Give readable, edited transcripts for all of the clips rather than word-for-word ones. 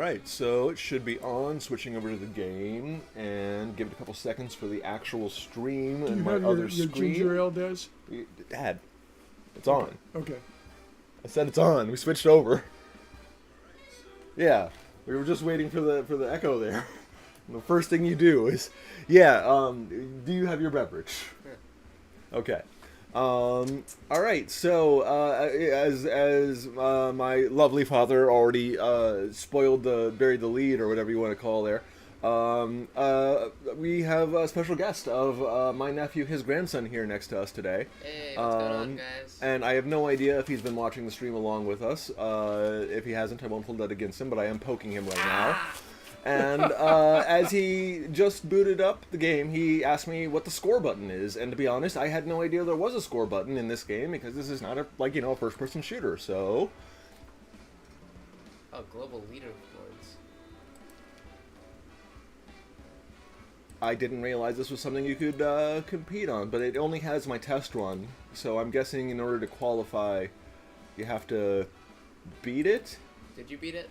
Alright, so it should be on. Switching over to the game and give it a couple seconds for the actual stream Do and you my have other your screen. ginger ale, Des? Dad, it's on. Okay. I said it's on. We switched over. Yeah, we were just waiting for the echo there. The first thing you do is, do you have your beverage? Yeah. Okay. All right. So, as my lovely father already buried the lead, or whatever you want to call there. We have a special guest of my nephew, his grandson, here next to us today. Hey, what's going on, guys? And I have no idea if he's been watching the stream along with us. If he hasn't, I won't hold that against him, but I am poking him right now. And as he just booted up the game, he asked me what the score button is. And to be honest, I had no idea there was a score button in this game because this is not a first-person shooter. So, Global leaderboards. I didn't realize this was something you could compete on, but it only has my test run. So I'm guessing in order to qualify, you have to beat it. Did you beat it?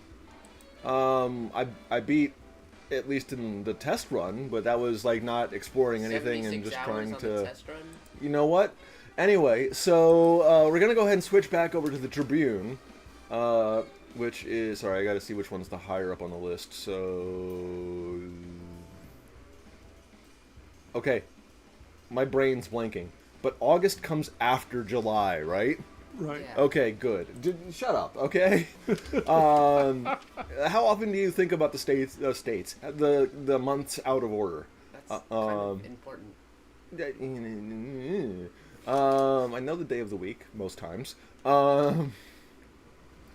I beat at least in the test run, but that was like not exploring anything and just trying to. The test run? You know what? Anyway, so we're gonna go ahead and switch back over to the Tribune, which is sorry, I got to see which one's the higher up on the list. So, okay, my brain's blanking, but August comes after July, right? Right. Yeah. Okay, good. Shut up, okay? How often do you think about the the months out of order? That's kind of important. I know the day of the week most times.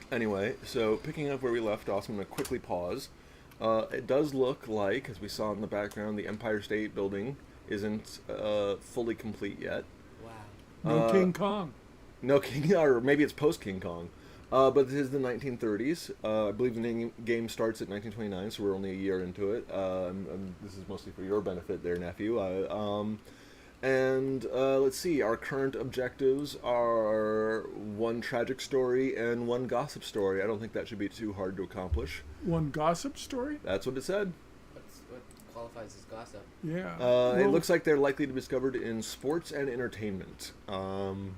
Anyway, so picking up where we left off, I'm going to quickly pause. It does look like, as we saw in the background, the Empire State Building isn't fully complete yet. Wow. No King Kong. No King, or maybe it's post King Kong, but this is the 1930s. I believe the game starts at 1929, so we're only a year into it. This is mostly for your benefit, there, nephew. Let's see. Our current objectives are one tragic story and one gossip story. I don't think that should be too hard to accomplish. One gossip story? That's what it said. What qualifies as gossip? Yeah. It looks like they're likely to be discovered in sports and entertainment.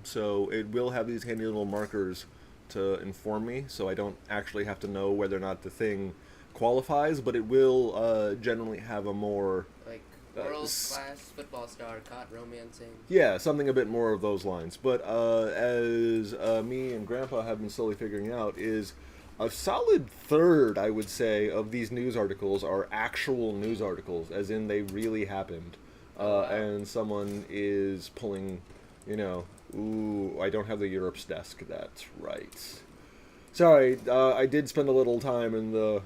So it will have these handy little markers to inform me, so I don't actually have to know whether or not the thing qualifies, but it will generally have a more... Like, world-class football star caught romancing. Yeah, something a bit more of those lines. But as me and Grandpa have been slowly figuring out, is a solid third, I would say, of these news articles are actual news articles, as in they really happened. And someone is pulling, ooh, I don't have the Europe's desk, that's right. Sorry, I did spend a little time in the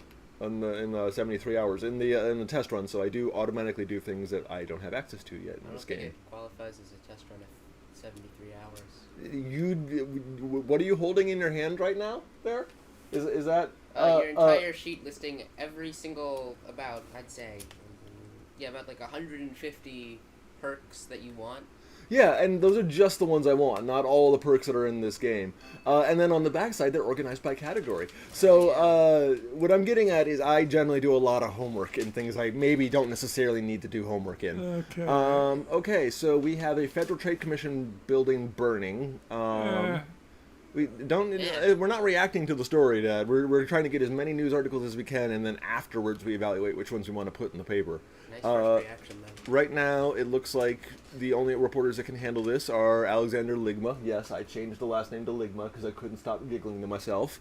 73 hours in the test run, so I do automatically do things that I don't have access to yet in this I don't think game. it qualifies as a test run at 73 hours. What are you holding in your hand right now? There, is that your entire sheet listing every single about like 150 perks that you want. Yeah, and those are just the ones I want, not all the perks that are in this game. And then on the backside, they're organized by category. So what I'm getting at is I generally do a lot of homework in things I maybe don't necessarily need to do homework in. Okay. Okay, so we have a Federal Trade Commission building burning. We're not reacting to the story, Dad. We're trying to get as many news articles as we can, and then afterwards we evaluate which ones we want to put in the paper. Nice first reaction, though. Right now, it looks like the only reporters that can handle this are Alexander Ligma. Yes, I changed the last name to Ligma because I couldn't stop giggling to myself.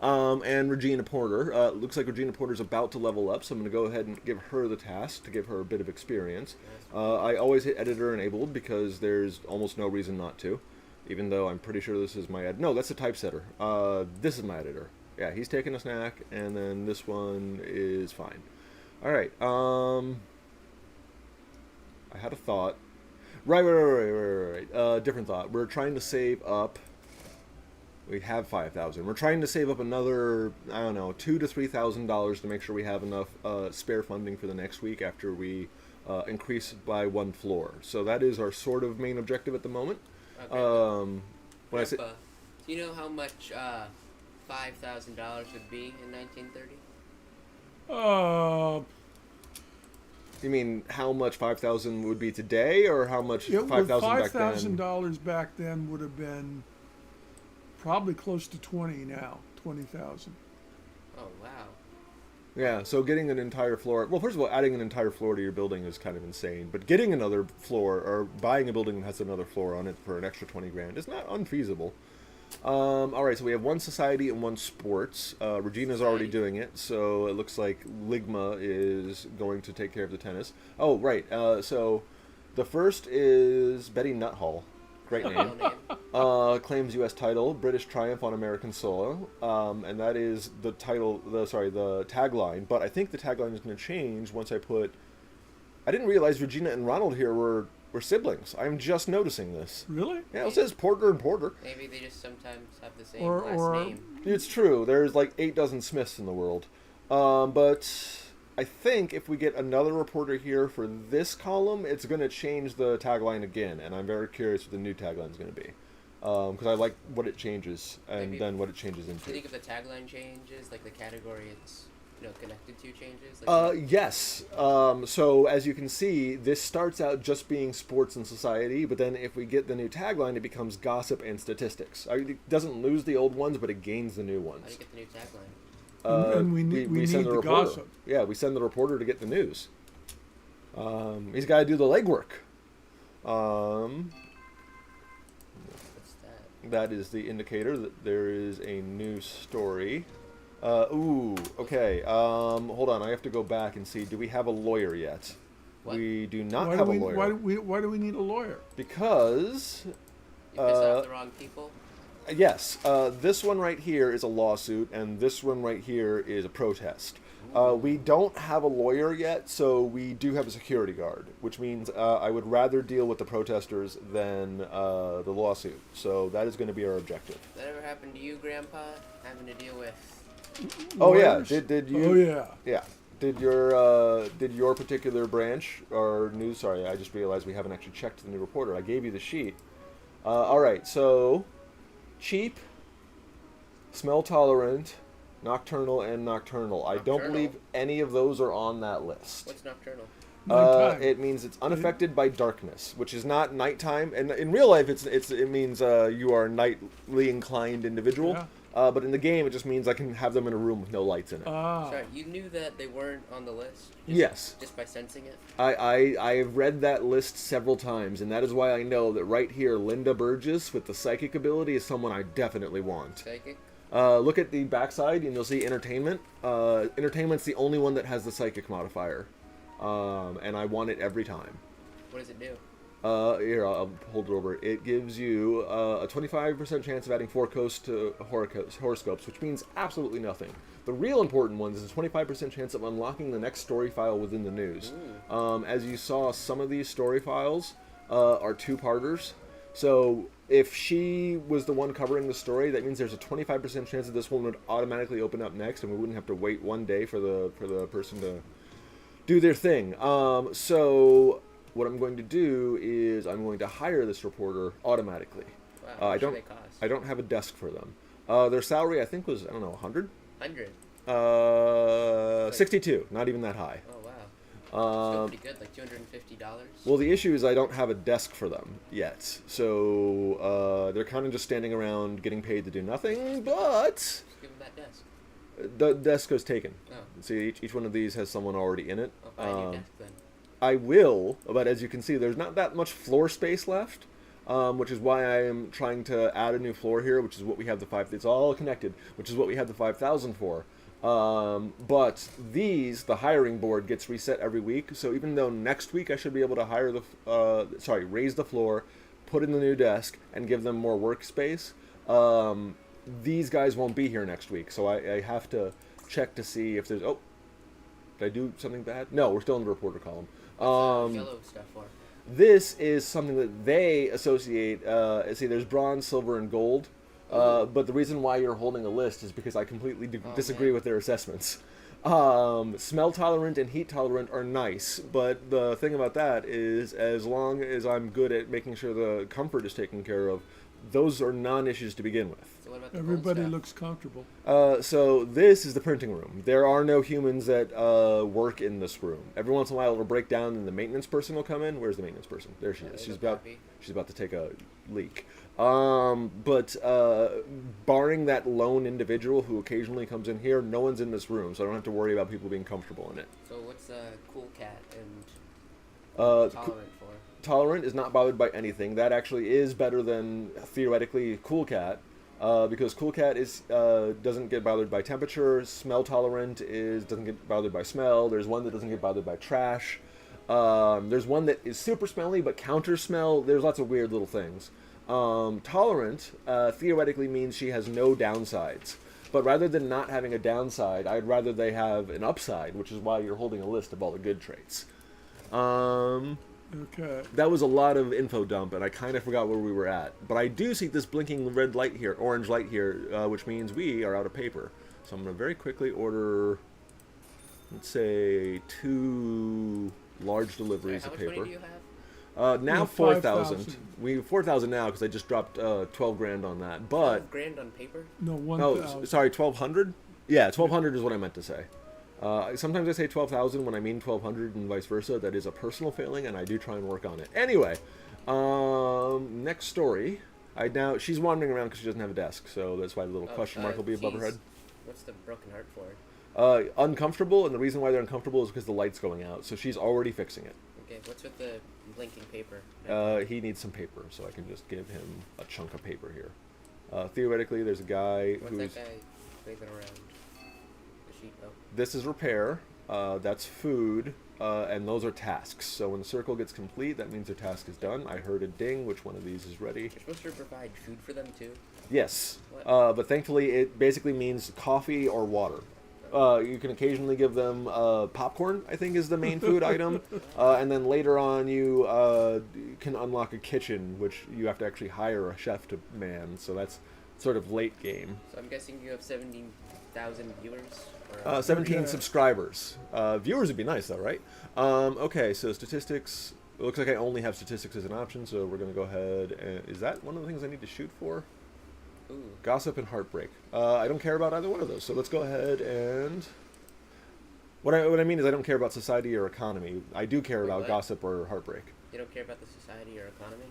And Regina Porter. Looks like Regina Porter's about to level up, so I'm going to go ahead and give her the task to give her a bit of experience. I always hit editor enabled because there's almost no reason not to. Even though I'm pretty sure this is my no, that's a typesetter. This is my editor. Yeah, he's taking a snack, and then this one is fine. All right. I had a thought. Right. Different thought. We're trying to save up. We have 5,000. We're trying to save up another, I don't know, $2,000 to $3,000 to make sure we have enough spare funding for the next week after we increase by one floor. So that is our sort of main objective at the moment. Okay. When do you know how much $5,000 would be in 1930? Uh, You mean how much 5,000 would be today, or how much it would 5,000 back then? $5,000 back then would have been probably close to 20 now. 20,000. Oh wow. Yeah, so getting an entire floor. Well, first of all, adding an entire floor to your building is kind of insane. But getting another floor, or buying a building that has another floor on it for an extra 20 grand, is not unfeasible. All right, so we have one society and one sports. Regina's already doing it, so it looks like Ligma is going to take care of the tennis. Oh, right. So the first is Betty Nuthall. Great name. Claims U.S. title, British triumph on American soil, and that is the title. The tagline. But I think the tagline is going to change once I put. I didn't realize Regina and Ronald here were siblings. I'm just noticing this. Really? Yeah, it says Porter and Porter. Maybe they just sometimes have the same Or- last or- name. It's true. There's like 8 dozen Smiths in the world. But I think if we get another reporter here for this column, it's going to change the tagline again, and I'm very curious what the new tagline is going to be. Because I like what it changes, and Maybe- then what it changes Do you into. think if the tagline changes, like the category it's connected to changes? Like Yes. So as you can see, this starts out just being sports and society, but then if we get the new tagline, it becomes gossip and statistics. It doesn't lose the old ones, but it gains the new how do ones. you get the new tagline? And we need the reporter. gossip. Yeah, we send the reporter to get the news. He's got to do the legwork. What's that? That is the indicator that there is a new story. Okay. Hold on, I have to go back and see. Do we have a lawyer yet? What? We do not Why have do we, a lawyer. why do we need a lawyer? Because, You piss off the wrong people. yes, this one right here is a lawsuit, and this one right here is a protest. We don't have a lawyer yet, so we do have a security guard, which means I would rather deal with the protesters than the lawsuit. So that is going to be our objective. That ever happened to you, Grandpa? Having to deal with Oh yeah, Lawyers? did you? Oh yeah. Yeah. Did your particular branch or news? Sorry, I just realized we haven't actually checked the new reporter. I gave you the sheet. All right, so cheap, smell tolerant, nocturnal, and nocturnal. I don't Nocturnal? believe any of those are on that list. what's nocturnal? Nighttime. It means it's unaffected by darkness, which is not nighttime. And in real life, it means you are a nightly inclined individual. Yeah. But in the game, it just means I can have them in a room with no lights in it. Sorry, you knew that they weren't on the list? Yes. Just by sensing it? I have read that list several times, and that is why I know that right here, Linda Burgess with the psychic ability is someone I definitely want. Psychic? Look at the backside, and you'll see entertainment. Entertainment's the only one that has the psychic modifier, and I want it every time. What does it do? Here, I'll hold it over. It gives you a 25% chance of adding 4 coasts to horoscopes, which means absolutely nothing. The real important one is a 25% chance of unlocking the next story file within the news. As you saw, some of these story files are 2-parters. So if she was the one covering the story, that means there's a 25% chance that this one would automatically open up next, and we wouldn't have to wait one day for the person to do their thing. So what I'm going to do is I'm going to hire this reporter automatically. Wow, how much do I they cost? don't have a desk for them. Their salary I think was 100. 100. 62. Not even that high. Oh wow. Still pretty good, like $250. Well, the issue is I don't have a desk for them yet, so they're kind of just standing around getting paid to do nothing. But Just give them that desk. the desk is taken. Oh, See, each one of these has someone already in it. I'll buy a new desk then. I will, but as you can see, there's not that much floor space left, which is why I am trying to add a new floor here, which is what we have the 5. It's all connected, which is what we have the 5,000 for. But the hiring board gets reset every week. So even though next week I should be able to hire raise the floor, put in the new desk, and give them more workspace, these guys won't be here next week. So I have to check to see if there's. Oh, did I do something bad? No, we're still in the reporter column. Yellow stuff for. This is something that they associate. See, there's bronze, silver, and gold. But the reason why you're holding a list is because I completely disagree man. with their assessments. Smell tolerant and heat tolerant are nice, but the thing about that is as long as I'm good at making sure the comfort is taken care of, those are non-issues to begin with. So what about the gold Everybody stuff? looks comfortable. So this is the printing room. There are no humans that work in this room. Every once in a while it'll break down and the maintenance person will come in. Where's the maintenance person? There she is. there's She's a about copy. she's about to take a leak. But barring that lone individual who occasionally comes in here, no one's in this room, so I don't have to worry about people being comfortable in it. So what's cool cat and Uh, tolerant for? Tolerant is not bothered by anything. That actually is better than theoretically Cool Cat, because Cool Cat is doesn't get bothered by temperature. Smell tolerant doesn't get bothered by smell. There's one that doesn't get bothered by trash. There's one that is super smelly but counter smell. There's lots of weird little things. Tolerant theoretically means she has no downsides. But rather than not having a downside, I'd rather they have an upside, which is why you're holding a list of all the good traits. Okay. That was a lot of info dump, and I kind of forgot where we were at. But I do see this blinking red light here, orange light here, which means we are out of paper. So I'm going to very quickly order, let's say, 2 large deliveries Sorry, how of much paper. money do you have? Now Yeah, 4,000. 5,000. We 4,000 now because I just dropped 12 grand on that. But 12 grand on paper? No, oh, 1,000. sorry, 1,200. Yeah, 1,200 is what I meant to say. Sometimes I say 12,000 when I mean 1,200 and vice versa. That is a personal failing, and I do try and work on it. Anyway, next story. She's wandering around because she doesn't have a desk, so that's why the little question mark will be above her head. What's the broken heart for? Uncomfortable, and the reason why they're uncomfortable is because the light's going out. So she's already fixing it. Okay, what's with the blinking paper? He needs some paper, so I can just give him a chunk of paper here. Theoretically, there's a guy What's who's... that guy waving around? The sheet, oh. This is repair, that's food, and those are tasks. So when the circle gets complete, that means their task is done. I heard a ding, which one of these is ready? You're supposed to provide food for them too? Yes, What? but thankfully it basically means coffee or water. You can occasionally give them popcorn, I think is the main food item, and then later on you can unlock a kitchen, which you have to actually hire a chef to man, so that's sort of late game. So I'm guessing you have 17,000 viewers? Or 17 Okay. subscribers. Viewers would be nice though, right? Okay, so statistics. It looks like I only have statistics as an option, so we're going to go ahead and... Is that one of the things I need to shoot for? Ooh. Gossip and heartbreak. I don't care about either one of those, so let's go ahead and... What I mean is I don't care about society or economy. I do care Wait, about what? gossip or heartbreak. You don't care about the society or economy?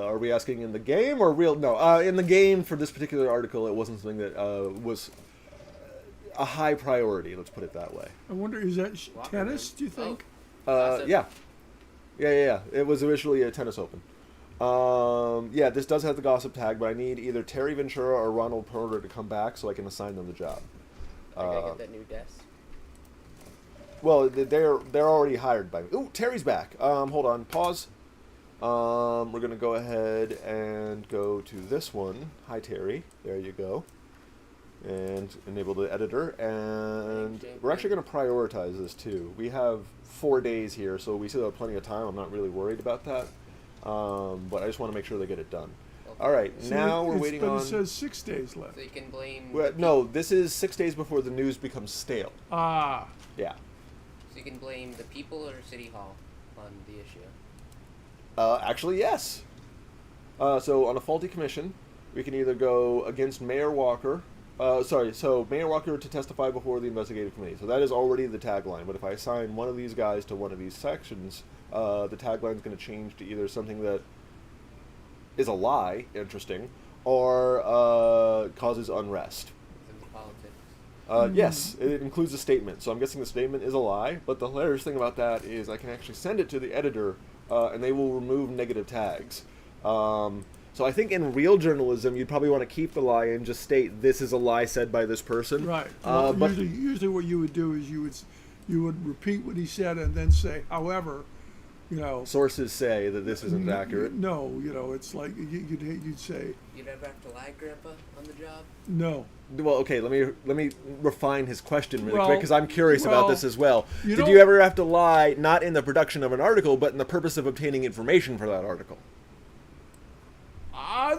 Are we asking in the game or real? No, in the game for this particular article, it wasn't something that was a high priority. Let's put it that way. I wonder, is that Walker tennis, room. do you think? Gossip. Yeah. It was originally a tennis open. Yeah, this does have the gossip tag, but I need either Terry Ventura or Ronald Porter to come back so I can assign them the job. I gotta get that new desk. Well, they're already hired by me. Ooh, Terry's back. Hold on, pause. We're gonna go ahead and go to this one. Hi, Terry. There you go. And enable the editor. And we're actually gonna prioritize this too. We have 4 days here, so we still have plenty of time. I'm not really worried about that. But I just want to make sure they get it done. Okay. All right, So now we're it's- waiting but on. it says 6 days left. So you can blame. Well, no, this is 6 days before the news becomes stale. Ah, Yeah. So you can blame the people or City Hall on the issue. Actually, yes. So on a faulty commission, we can either go against Mayor Walker. So Mayor Walker to testify before the investigative committee. So that is already the tagline. But if I assign one of these guys to one of these sections, the tagline is going to change to either something that is a lie, interesting, or causes unrest. It's in politics. Yes, it includes a statement. So I'm guessing the statement is a lie. But the hilarious thing about that is I can actually send it to the editor, and they will remove negative tags. So I think in real journalism, you'd probably want to keep the lie and just state this is a lie said by this person. right. Well, but usually what you would do is you would repeat what he said and then say, however, sources say that this isn't accurate. No, it's like you'd say, You'd ever have to lie, Grandpa, on the job? no. Well, okay, let me refine his question really Well, quick because I'm curious about well, this as well. you Did don't- you ever have to lie not in the production of an article, but in the purpose of obtaining information for that article?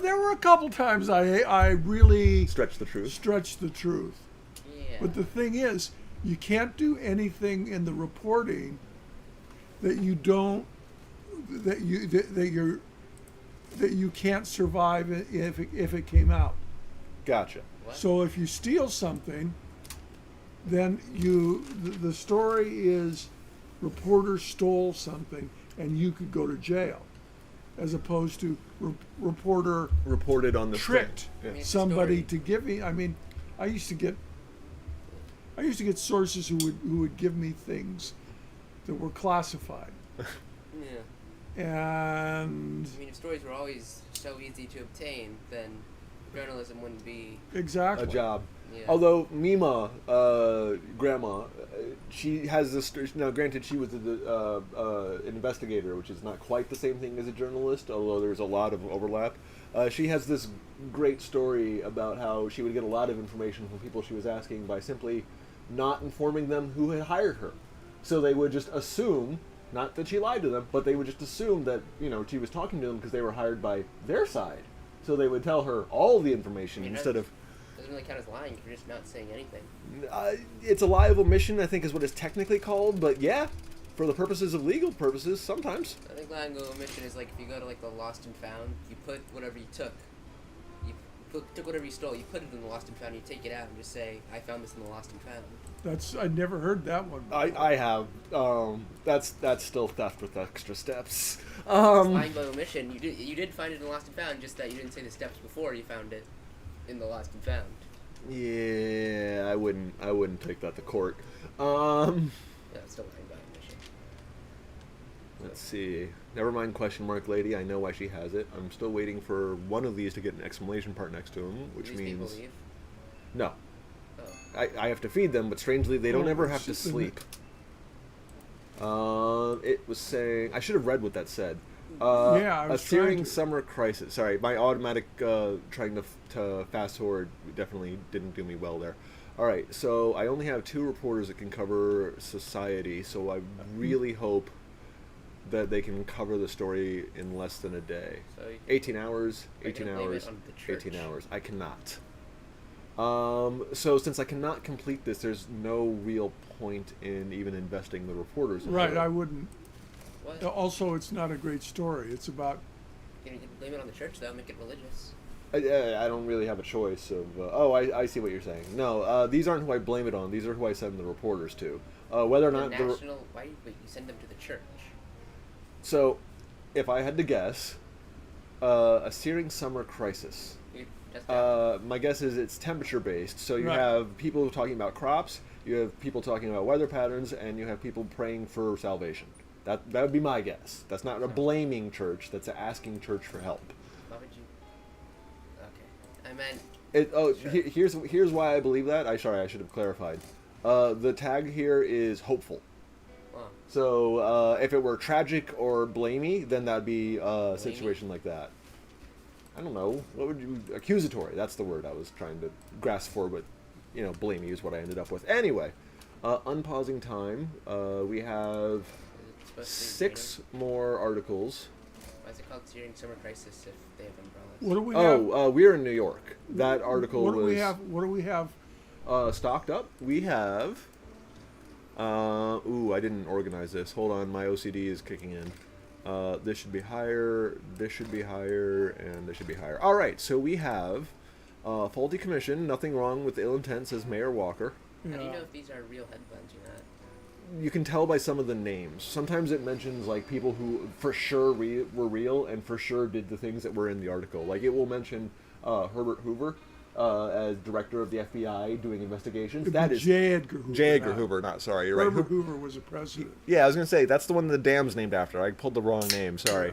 There were a couple times I really Stretch the truth. stretched the truth. Yeah. But the thing is, you can't do anything in the reporting that you don't that you can't survive if it came out. Gotcha. What? So if you steal something, then the story is reporter stole something and you could go to jail, as opposed to reporter Reported on the tricked thing. Yeah. somebody Story. to give me. I mean, I used to get sources who would give me things that were classified, Yeah. and I mean, if stories were always so easy to obtain, then journalism wouldn't be. exactly A job. Yeah. Although Mima, grandma, she has this. Now, granted, she was an investigator, which is not quite the same thing as a journalist, although there's a lot of overlap. She has this great story about how she would get a lot of information from people she was asking by simply not informing them who had hired her. So they would just assume, not that she lied to them, but they would just assume that she was talking to them because they were hired by their side. So they would tell her all the information I mean, instead of. Doesn't really count as lying if you're just not saying anything. It's a lie of omission, I think, is what it's technically called. But yeah, for the purposes of legal purposes, sometimes. I think lying of omission is like if you go to like the lost and found, you put whatever you took. Took whatever you stole, you put it in the lost and found, you take it out and just say, I found this in the lost and found. I'd never heard that one before. I have. That's still theft with extra steps. It's lying by omission. You did find it in the lost and found, just that you didn't say the steps before you found it in the lost and found. Yeah, I wouldn't take that to court. Yeah, it's still lying by omission. Let's see. Never mind question mark lady. I know why she has it. I'm still waiting for one of these to get an exclamation part next to him, which Do these means people leave? no. Oh. I have to feed them, but strangely they don't Oh, ever have to it's just sleep. It was saying I should have read what that said. Yeah, I a was searing trying to. summer crisis. Sorry, my automatic trying to fast forward definitely didn't do me well there. All right, so I only have 2 reporters that can cover society, so I really hope that they can cover the story in less than a day. So you can, 18 hours, You're 18 gonna blame it hours, on the church. 18 hours. I cannot. So since I cannot complete this, there's no real point in even investing the reporters. in Right, it. I wouldn't. what? Also, it's not a great story. It's about You can blame it on the church though, make it religious. I don't really have a choice of. I see what you're saying. No, these aren't who I blame it on. These are who I send the reporters to. Whether or The not national, why you send them to the church? So, if I had to guess, a searing summer crisis. You just My guess is it's temperature based. So you Right. have people talking about crops, you have people talking about weather patterns, and you have people praying for salvation. That would be my guess. That's not a blaming church. That's asking church for help. why would you? Okay, I meant Sure. Here's why I believe that. I should have clarified. The tag here is hopeful. well, So if it were tragic or blamey, then that'd be a situation like that. I don't know. What would you... Accusatory. That's the word I was trying to grasp for, but, blamey is what I ended up with. Anyway, unpausing time. We have is it supposed to be 6 more articles. raining? Why is it called Searing Summer Crisis if they have umbrellas? what do we have? We're in New York. That article What do was we have? What do we have? stocked up. We have... I didn't organize this. Hold on, my OCD is kicking in. This should be higher, this should be higher, and this should be higher. All right, so we have faulty commission, nothing wrong with ill intent, says Mayor Walker. How do you Yeah. know if these are real headlines or not? You can tell by some of the names. Sometimes it mentions like people who for sure were real and for sure did the things that were in the article. Like it will mention Herbert Hoover as director of the FBI doing investigations. It'd That be is J. Edgar Hoover. J. Edgar not- Hoover. Not sorry, you're right. Herbert Hoover was a president. Yeah, I was gonna say that's the one the dam's named after. I pulled the wrong name. Sorry.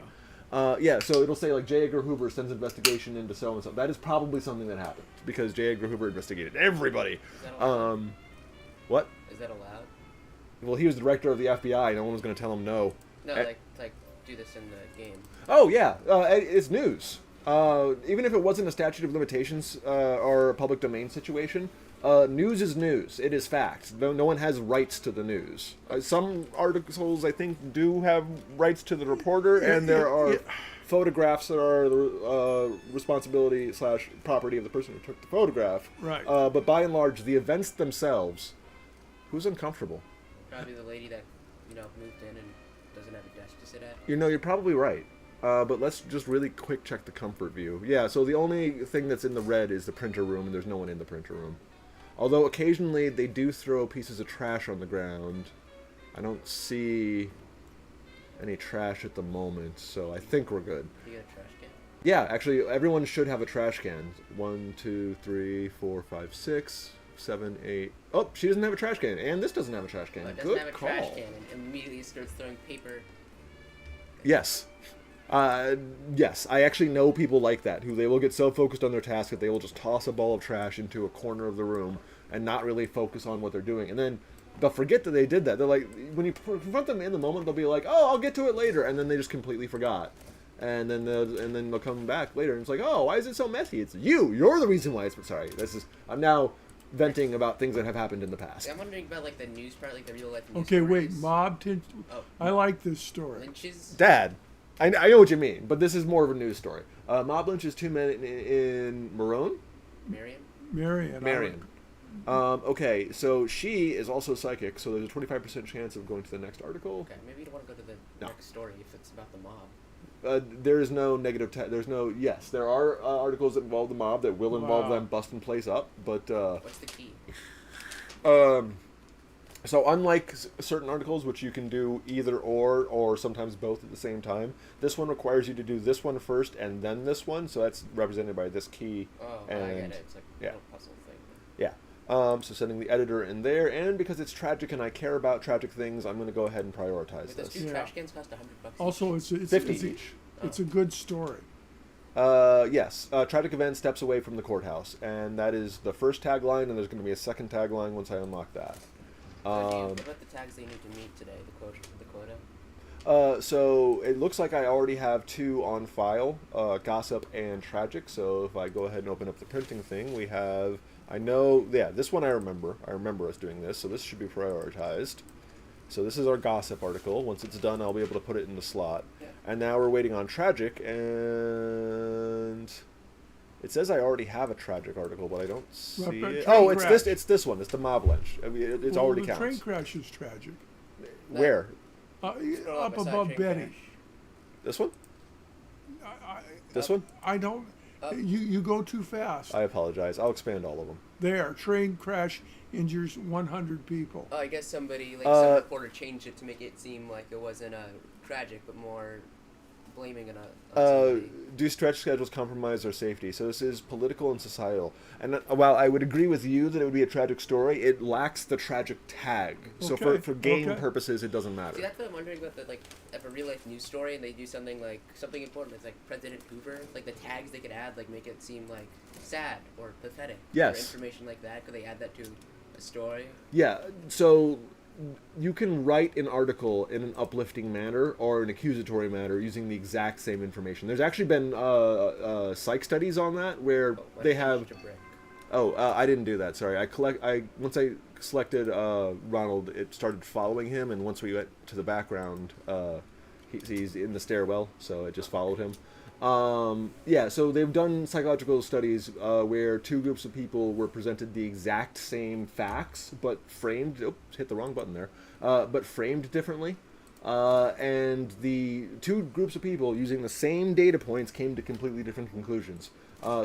Yeah, so it'll say like J. Edgar Hoover sends investigation into so and so. That is probably something that happened because J. Edgar Hoover investigated everybody. Is that allowed? What? Is that allowed? Well, he was the director of the FBI. No one was gonna tell him no. No, Eh. like do this in the game. Oh yeah, it's news. Even if it wasn't a statute of limitations or a public domain situation, news is news. It is fact. No one has rights to the news. Some articles, I think, do have rights to the reporter, and there are photographs that are the responsibility / property of the person who took the photograph. Right. But by and large, the events themselves, who's uncomfortable? Probably the lady that moved in and doesn't have a desk to sit at. You're probably right. But let's just really quick check the comfort view. Yeah, so the only thing that's in the red is the printer room, and there's no one in the printer room. Although occasionally they do throw pieces of trash on the ground. I don't see any trash at the moment, so I think we're good. You got a trash can? Yeah, actually, everyone should have a trash can. 1, 2, 3, 4, 5, 6, 7, 8. Oh, she doesn't have a trash can, and this doesn't have a trash can. Oh, it doesn't Good have a call. trash can, and immediately starts throwing paper. Yes. Yes, I actually know people like that, who they will get so focused on their task that they will just toss a ball of trash into a corner of the room and not really focus on what they're doing. And then they'll forget that they did that. They're like, when you confront them in the moment, they'll be like, oh, I'll get to it later. And then they just completely forgot. And then they'll come back later and it's like, oh, why is it so messy? It's you. You're the reason why it's... Sorry, I'm now venting about things that have happened in the past. I'm wondering about like the news part, like the real life news Okay, stories. wait, mob... Oh. I like this story. Lynches? Dad, I know what you mean, but this is more of a news story. Mob lynches 2 men in Maroon? Marion? Marion. Okay, so she is also psychic, so there's a 25% chance of going to the next article. Okay, maybe you don't want to go to the No. next story if it's about the mob. There is no negative... Yes, there are articles that involve the mob that will involve Wow. them busting place up, but... What's the key? So unlike certain articles, which you can do either or sometimes both at the same time, this one requires you to do this one first and then this one, so that's represented by this key. Oh, and, I get it. It's like a yeah. little puzzle thing. Yeah. So sending the editor in there, and because it's tragic and I care about tragic things, I'm going to go ahead and prioritize Wait, those this. two Yeah. trash cans cost $100 each? Also, it's 50 it's, each. it's a good story. Yes. Tragic event steps away from the courthouse, and that is the first tagline, and there's going to be a second tagline once I unlock that. What about the tags they need to meet today? The quota? So it looks like I already have 2 on file, gossip and tragic. So if I go ahead and open up the printing thing, we have, this one I remember. I remember us doing this, so this should be prioritized. So this is our gossip article. Once it's done, I'll be able to put it in the slot. Yeah. And now we're waiting on tragic, and it says I already have a tragic article, but I don't see But it. train Oh, it's crash. this one. It's the mob lynch. I mean, it's Well, already the counts. train crash is tragic. Where? Scroll Up beside above train Betty. crash. This one? I, This one? I don't. Up. You go too fast. I apologize. I'll expand all of them. There, train crash injures 100 people. Oh, I guess somebody, like some reporter changed it to make it seem like it wasn't tragic, but more blaming it on somebody. Do stretch schedules compromise our safety? So this is political and societal. And while I would agree with you that it would be a tragic story, it lacks the tragic tag. So Okay, for game okay. purposes, it doesn't See, matter. that's what I'm wondering about if a real life news story and they do something important, it's like President Hoover, like the tags they could add, like make it seem like sad or pathetic. Yes. Or information like that. Could they add that to a story? Yeah, so you can write an article in an uplifting manner or an accusatory manner using the exact same information. There's actually been psych studies on that where Why they don't you have... change it to brick? I didn't do that. Sorry. Once I selected Ronald, it started following him, and once we went to the background, he's in the stairwell, so it just followed him. Yeah, so they've done psychological studies where 2 groups of people were presented the exact same facts, but framed... Oops, hit the wrong button there. But framed differently. And the 2 groups of people using the same data points came to completely different conclusions.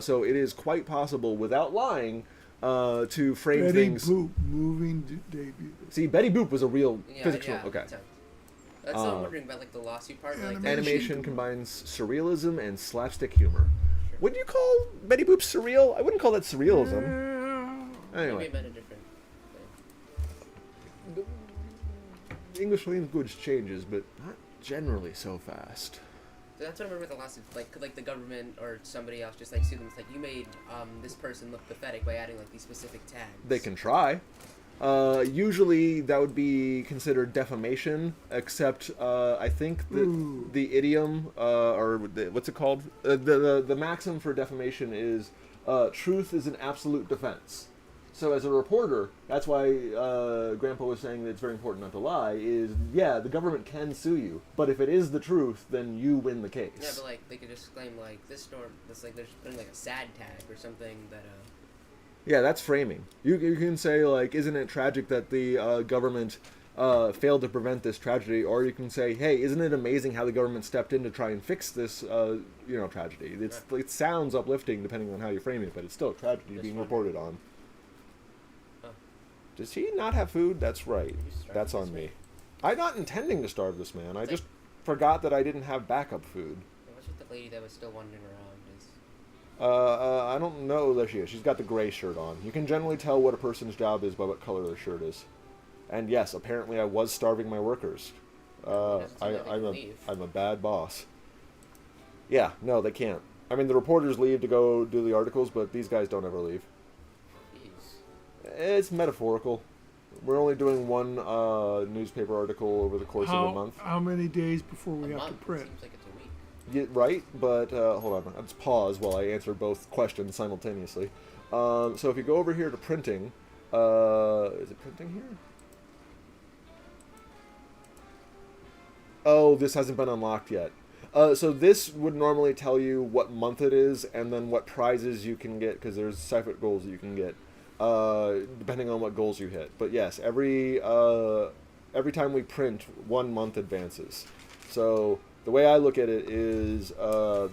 So it is quite possible, without lying, to frame Betty things... Boop moving debut. See, Betty Boop was a real physical... Yeah, Okay. That's what I'm wondering about, like the lawsuit part. Like, Animation combines surrealism and slapstick humor. Sure. Would you call Betty Boop surreal? I wouldn't call that surrealism. Yeah. maybe Anyway, it meant a different thing. English language changes, but not generally so fast. So that's what I remember with the lawsuit. Could the government or somebody else just sue them? It's like, you made this person look pathetic by adding these specific tags. They can try. Usually that would be considered defamation, except I think the idiom, what's it called? The maxim for defamation is truth is an absolute defense. So as a reporter, that's why Grandpa was saying that it's very important not to lie, is, yeah, the government can sue you, but if it is the truth, then you win the case. Yeah, but they could just claim this store, they're just putting a sad tag or something that Yeah, that's framing. You can say, isn't it tragic that the government failed to prevent this tragedy, or you can say, hey, isn't it amazing how the government stepped in to try and fix this, tragedy? It sounds uplifting depending on how you frame it, but it's still a tragedy being reported on. Huh. Does he not have food? That's right. That's on this me. man? I'm not intending to starve this man. I It's just forgot that I didn't have backup food. What's with the lady that was still wandering around? I don't know. There she is. She's got the gray shirt on. You can generally tell what a person's job is by what color their shirt is. And yes, apparently I was starving my workers. I'm a bad boss. Yeah, no, they can't. I mean, the reporters leave to go do the articles, but these guys don't ever leave. Jeez. It's metaphorical. We're only doing one newspaper article over the course of a month. How many days before we A have to month? print? Seems like it's a week. Yeah, right, but hold on. Let's pause while I answer both questions simultaneously. So if you go over here to printing, is it printing here? Oh, this hasn't been unlocked yet. So this would normally tell you what month it is and then what prizes you can get, because there's separate goals that you can get, depending on what goals you hit. But yes, every time we print, 1 month advances. So the way I look at it is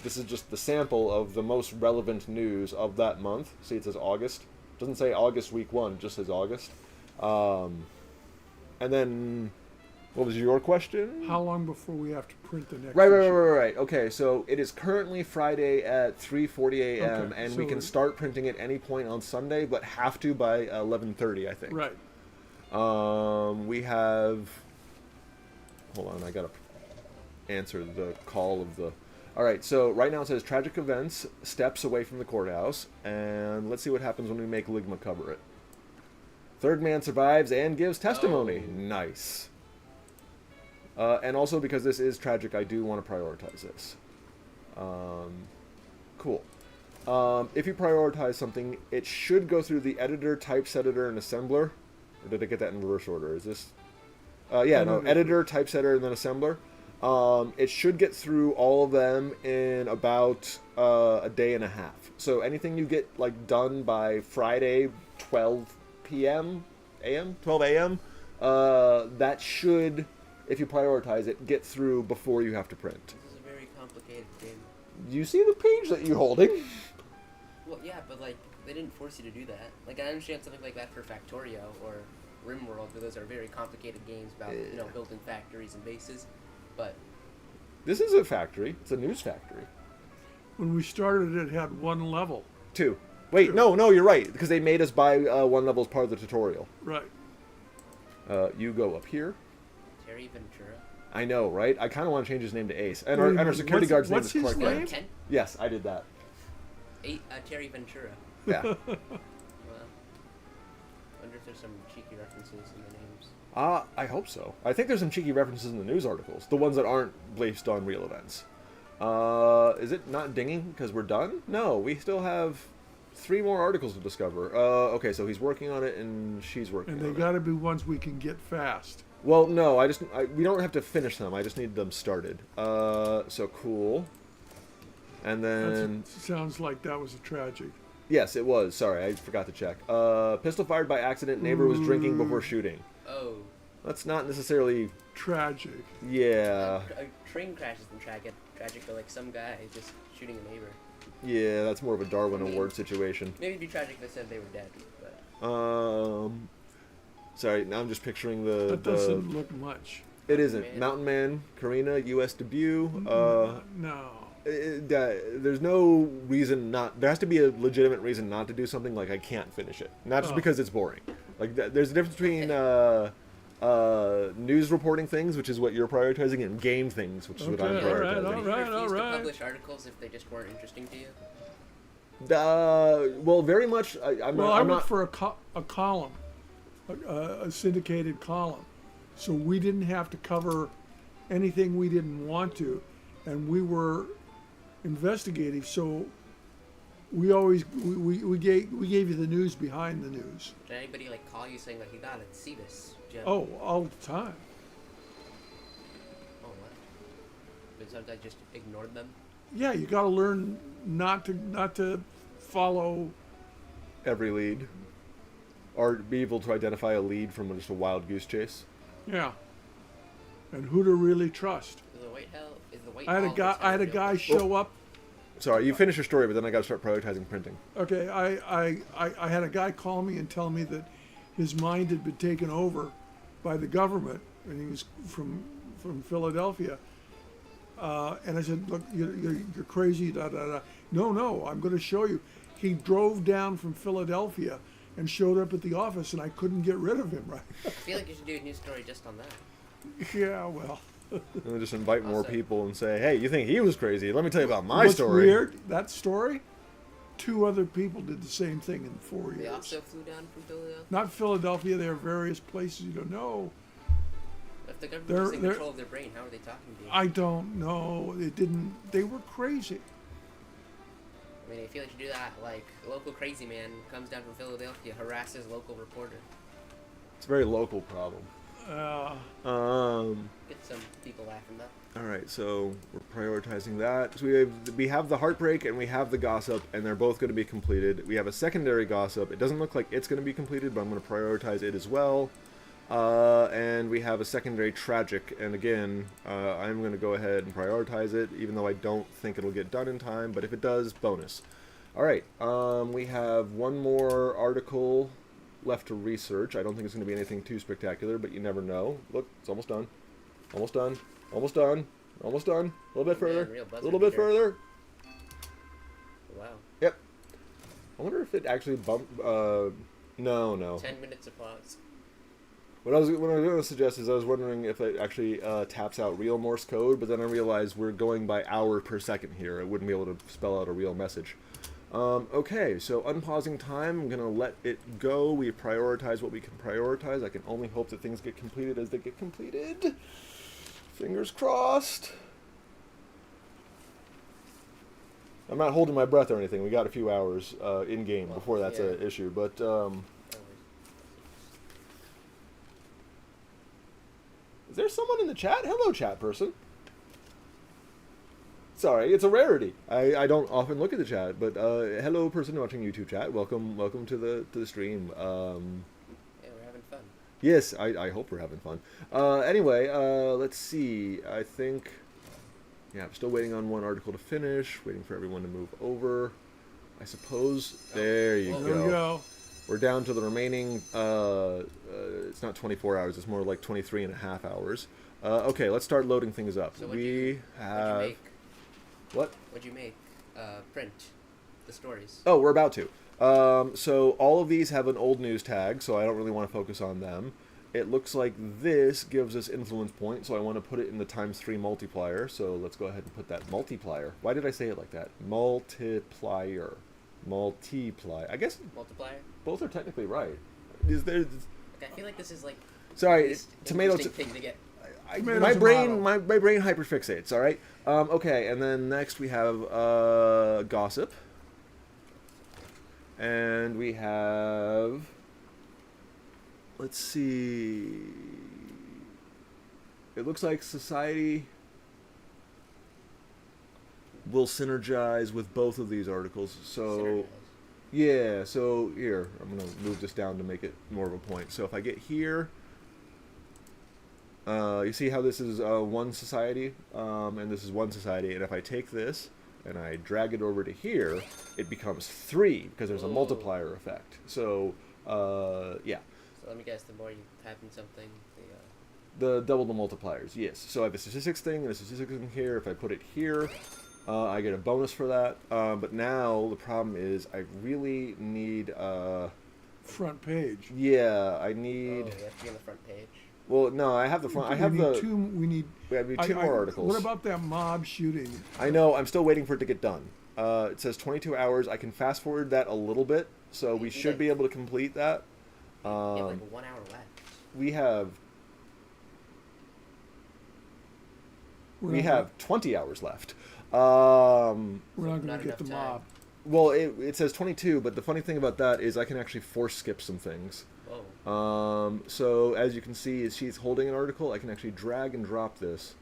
this is just the sample of the most relevant news of that month. See, it says August. It doesn't say August week 1, it just says August. And then... What was your question? How long before we have to print the next Right. Okay, so it is currently Friday at 3:40 a.m. Okay, and so we can start printing at any point on Sunday, but have to by 11:30, I think. Right. We have... Hold on, I gotta answer the call of the... All right, so right now it says tragic events, steps away from the courthouse, and let's see what happens when we make Ligma cover it. Third man survives and gives testimony. Oh. Nice. And also because this is tragic, I do want to prioritize this. Cool. If you prioritize something, it should go through the editor, typesetter, and assembler. Or did I get that in reverse order? Is this... editor, typesetter, and then assembler. It should get through all of them in about a day and a half. So anything you get done by Friday, 12 p.m., 12 a.m., that should... If you prioritize it, get through before you have to print. This is a very complicated game. You see the page that you're holding? Well, yeah, but they didn't force you to do that. I understand something like that for Factorio or RimWorld, where those are very complicated games about building factories and bases. But this is a factory. It's a news factory. When we started, it had 1 level. 2. Wait, 2. No, you're right, because they made us buy 1 level as part of the tutorial. Right. You go up here. Terry Ventura. I know, right? I kind of want to change his name to Ace. And our security guard's name is what's his Clark. name? Ken? Yes, I did that. Terry Ventura. Yeah. Well, I wonder if there's some cheeky references in the names. I hope so. I think there's some cheeky references in the news articles. The ones that aren't based on real events. Is it not dinging because we're done? No, we still have 3 more articles to discover. Okay, so he's working on it and she's working on it. And they got to be ones we can get fast. Well, no, we don't have to finish them. I just need them started. So cool. And then... Sounds like that was a tragic. Yes, it was. Sorry, I forgot to check. Pistol fired by accident. Neighbor was drinking before shooting. Oh. That's not necessarily... Tragic. Yeah. A train crash has been tragic, but some guy just shooting a neighbor. Yeah, that's more of a Darwin Award situation. Maybe it'd be tragic if they said they were dead, but... Sorry, now I'm just picturing the... That doesn't look much. It isn't. Mountain Man, Karina, U.S. debut. No. There's no reason not... There has to be a legitimate reason not to do something I can't finish it. Not just because it's boring. There's a difference between news reporting things, which is what you're prioritizing, and game things, which is what I'm prioritizing. All right. You refuse to publish articles if they just weren't interesting to you? Well, very much... I work for a column. A syndicated column, so we didn't have to cover anything we didn't want to, and we were investigative. So we always we gave you the news behind the news. Did anybody call you saying you gotta see this, Jim? Oh, all the time. Oh, what? But sometimes I just ignored them. Yeah, you got to learn not to follow every lead. Or be able to identify a lead from just a wild goose chase. Yeah. And who to really trust? Is the White Hell? Is the White I had a Hall guy. I had a real? guy show up. Sorry, you finish your story, but then I got to start prioritizing printing. Okay, I had a guy call me and tell me that his mind had been taken over by the government, and he was from Philadelphia. And I said, look, you're crazy. Da da da. No, I'm going to show you. He drove down from Philadelphia and showed up at the office, and I couldn't get rid of him. Right? I feel like you should do a news story just on that. Yeah, well. And then just invite more Also- people and say, hey, you think he was crazy? Let me tell you about my What's story. weird? That story. 2 other people did the same thing in 4 They years. also flew down from Philadelphia. Not Philadelphia. There are various places you don't know. If the government They're- was in they're- control of their brain, how are they talking to you? I don't know. It didn't. They were crazy. I mean, I feel like you do that. Like, a local crazy man comes down from Philadelphia, harasses local reporter. It's a very local problem. Get some people laughing though. All right, so we're prioritizing that. So we have the heartbreak and we have the gossip, and they're both going to be completed. We have a secondary gossip. It doesn't look like it's going to be completed, but I'm going to prioritize it as well. And we have a secondary tragic, and again, I'm going to go ahead and prioritize it, even though I don't think it'll get done in time, but if it does, bonus. All right, we have one more article left to research. I don't think it's going to be anything too spectacular, but you never know. Look, it's almost done. Almost done. Almost done. Almost done. A little bit Man, further. real A buzzer little bit beater. further. Wow. Yep. I wonder if it actually bumped. No. 10 minutes of pause. What I was going to suggest is I was wondering if it actually taps out real Morse code, but then I realized we're going by hour per second here. It wouldn't be able to spell out a real message. Okay, so unpausing time. I'm going to let it go. We prioritize what we can prioritize. I can only hope that things get completed as they get completed. Fingers crossed. I'm not holding my breath or anything. We got a few hours in game Well, before that's yeah. an issue, but. Is there someone in the chat? Hello, chat person. Sorry, it's a rarity. I don't often look at the chat, but hello, person watching YouTube chat. Welcome to the stream. Yeah, we're having fun. Yes, I hope we're having fun. Anyway, let's see. I think, yeah, I'm still waiting on one article to finish. Waiting for everyone to move over. I suppose. There you Well, There we go. We're down to the remaining, it's not 24 hours, it's more like 23 and a half hours. Okay, let's start loading things up. So What'd what'd you make? What? What'd you make? Print the stories. Oh, we're about to. So all of these have an old news tag, so I don't really want to focus on them. It looks like this gives us influence points, so I want to put it in the ×3 multiplier. So let's go ahead and put that multiplier. Why did I say it like that? Multiplier. Multiply. I guess Multiplier. both are technically right. Is there? Like, I feel like this is like Sorry, least tomato. interesting thing to get. Tomato, My brain, tomato. my brain hyperfixates. All right. Okay, and then next we have gossip, and we have. Let's see. It looks like society will synergize with both of these articles. So. Synergize. Yeah, so here, I'm going to move this down to make it more of a point. So if I get here, you see how this is one society, and this is one society, and if I take this and I drag it over to here, it becomes 3, because there's a Ooh. multiplier effect. So, yeah, So let me guess. The more you type in something, the the double the multipliers, yes. So I have a statistics thing and a statistics thing here. If I put it here, I get a bonus for that. But now the problem is I really need, Front page. yeah, I oh, need. you have to be on the front page. Well, no, I have the front. I have we need the. two. We need. We have two more articles. What about that mob shooting? I know. I'm still waiting for it to get done. It says 22 hours. I can fast forward that a little bit, so we You should get- be able to complete that. You have like 1 hour left. We have We're we not have 20 hours left. We're not going Not to get the enough time. mob. Well, it says 22, but the funny thing about that is I can actually force skip some things. Whoa. So as you can see, as she's holding an article, I can actually drag and drop this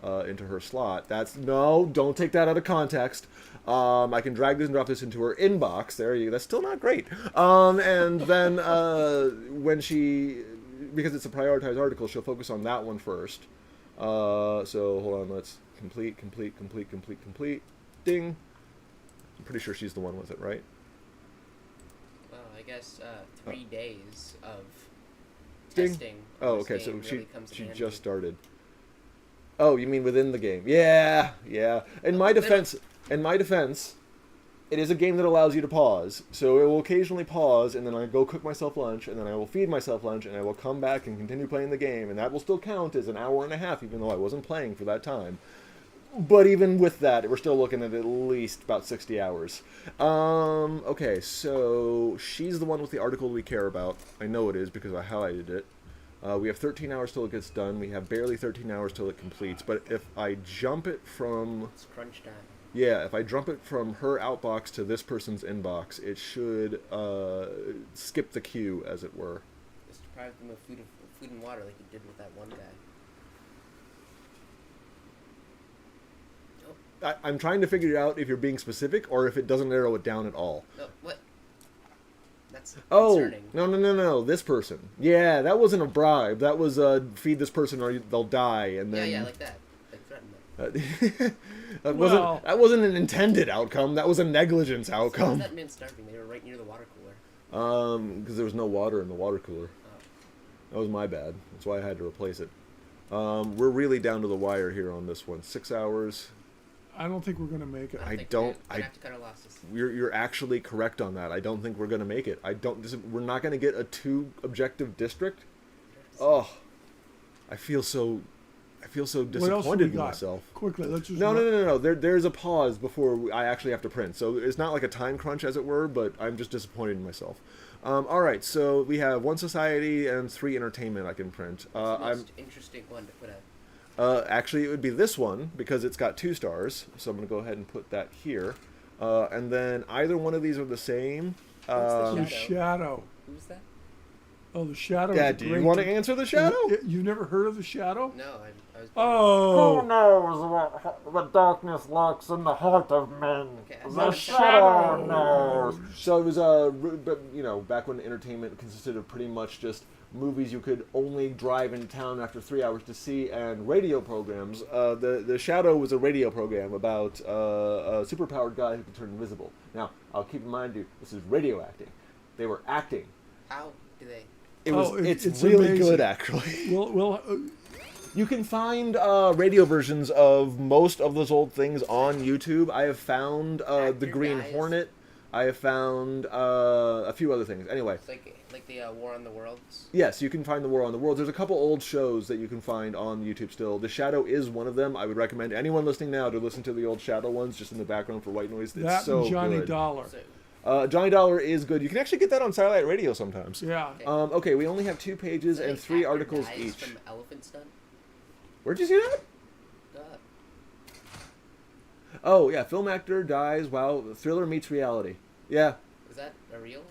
into her slot. Don't take that out of context. I can drag this and drop this into her inbox. There you go. That's still not great. And then when she because it's a prioritized article, she'll focus on that one first. So hold on, let's complete. Ding. I'm pretty sure she's the one with it, right? Well, I guess 3 days of Ding. testing. Oh, of okay. this So game really comes in she handy. just started. Oh, you mean within the game? Yeah. In my defense, it is a game that allows you to pause. So it will occasionally pause, and then I go cook myself lunch, and then I will feed myself lunch, and I will come back and continue playing the game, and that will still count as an hour and a half, even though I wasn't playing for that time. But even with that, we're still looking at least about 60 hours. Okay, so she's the one with the article we care about. I know it is because I highlighted it. We have 13 hours till it gets done. We have barely 13 hours till it completes. But if I jump it from... It's crunch time. Yeah, if I jump it from her outbox to this person's inbox, it should skip the queue, as it were. Just deprive them of food and water like you did with that one guy. I'm trying to figure out if you're being specific or if it doesn't narrow it down at all. No, what? That's Oh, concerning. no, this person. Yeah, that wasn't a bribe. That was feed this person or they'll die, and then... Yeah, like that. Like threaten them. That wasn't an intended outcome. That was a negligence How outcome. was that man starving? They were right near the water cooler. Because there was no water in the water cooler. Oh. That was my bad. That's why I had to replace it. We're really down to the wire here on this one. 6 hours. I don't think we're going to make it. I think don't- We're gonna have to cut our losses. You're actually correct on that. I don't think we're going to make it. We're not going to get a 2 objective district. Oh, I feel so What else have we disappointed in got? myself. Quickly, let's just... No. There's a pause before I actually have to print. So it's not like a time crunch, as it were, but I'm just disappointed in myself. All right, so we have 1 society and 3 entertainment I can print. What's the most interesting one to put out? Actually, it would be this one, because it's got 2 stars. So I'm going to go ahead and put that here. And then either one of these are the same. What's The Shadow. Who's that? Oh, The Shadow. Yeah, is a do you great want to game. answer the Shadow? You've never heard of The Shadow? No, I was... Oh. knows what darkness lurks in the heart of men? Okay, The so- shadow knows. So it was, back when entertainment consisted of pretty much just movies you could only drive into town after 3 hours to see, and radio programs. The Shadow was a radio program about a superpowered guy who could turn invisible. Now, I'll keep in mind, this is radio acting. They were acting. How do they... It's really amazing. good, actually. Well, You can find radio versions of most of those old things on YouTube. I have found the Actor Green guys. Hornet. I have found a few other things. Anyway, It's like the War on the Worlds. yes, you can find the War on the Worlds. There's a couple old shows that you can find on YouTube still. The Shadow is one of them. I would recommend anyone listening now to listen to the old Shadow ones just in the background for white noise. It's that so and Johnny good. Dollar. So, Johnny Dollar is good. You can actually get that on satellite radio sometimes. Yeah. Okay, we only have 2 pages is that and like 3 actor articles guys each. From Elephant Stunt? Where'd you see that? God. Oh, yeah, film actor dies while thriller meets reality. Yeah, Is that a real?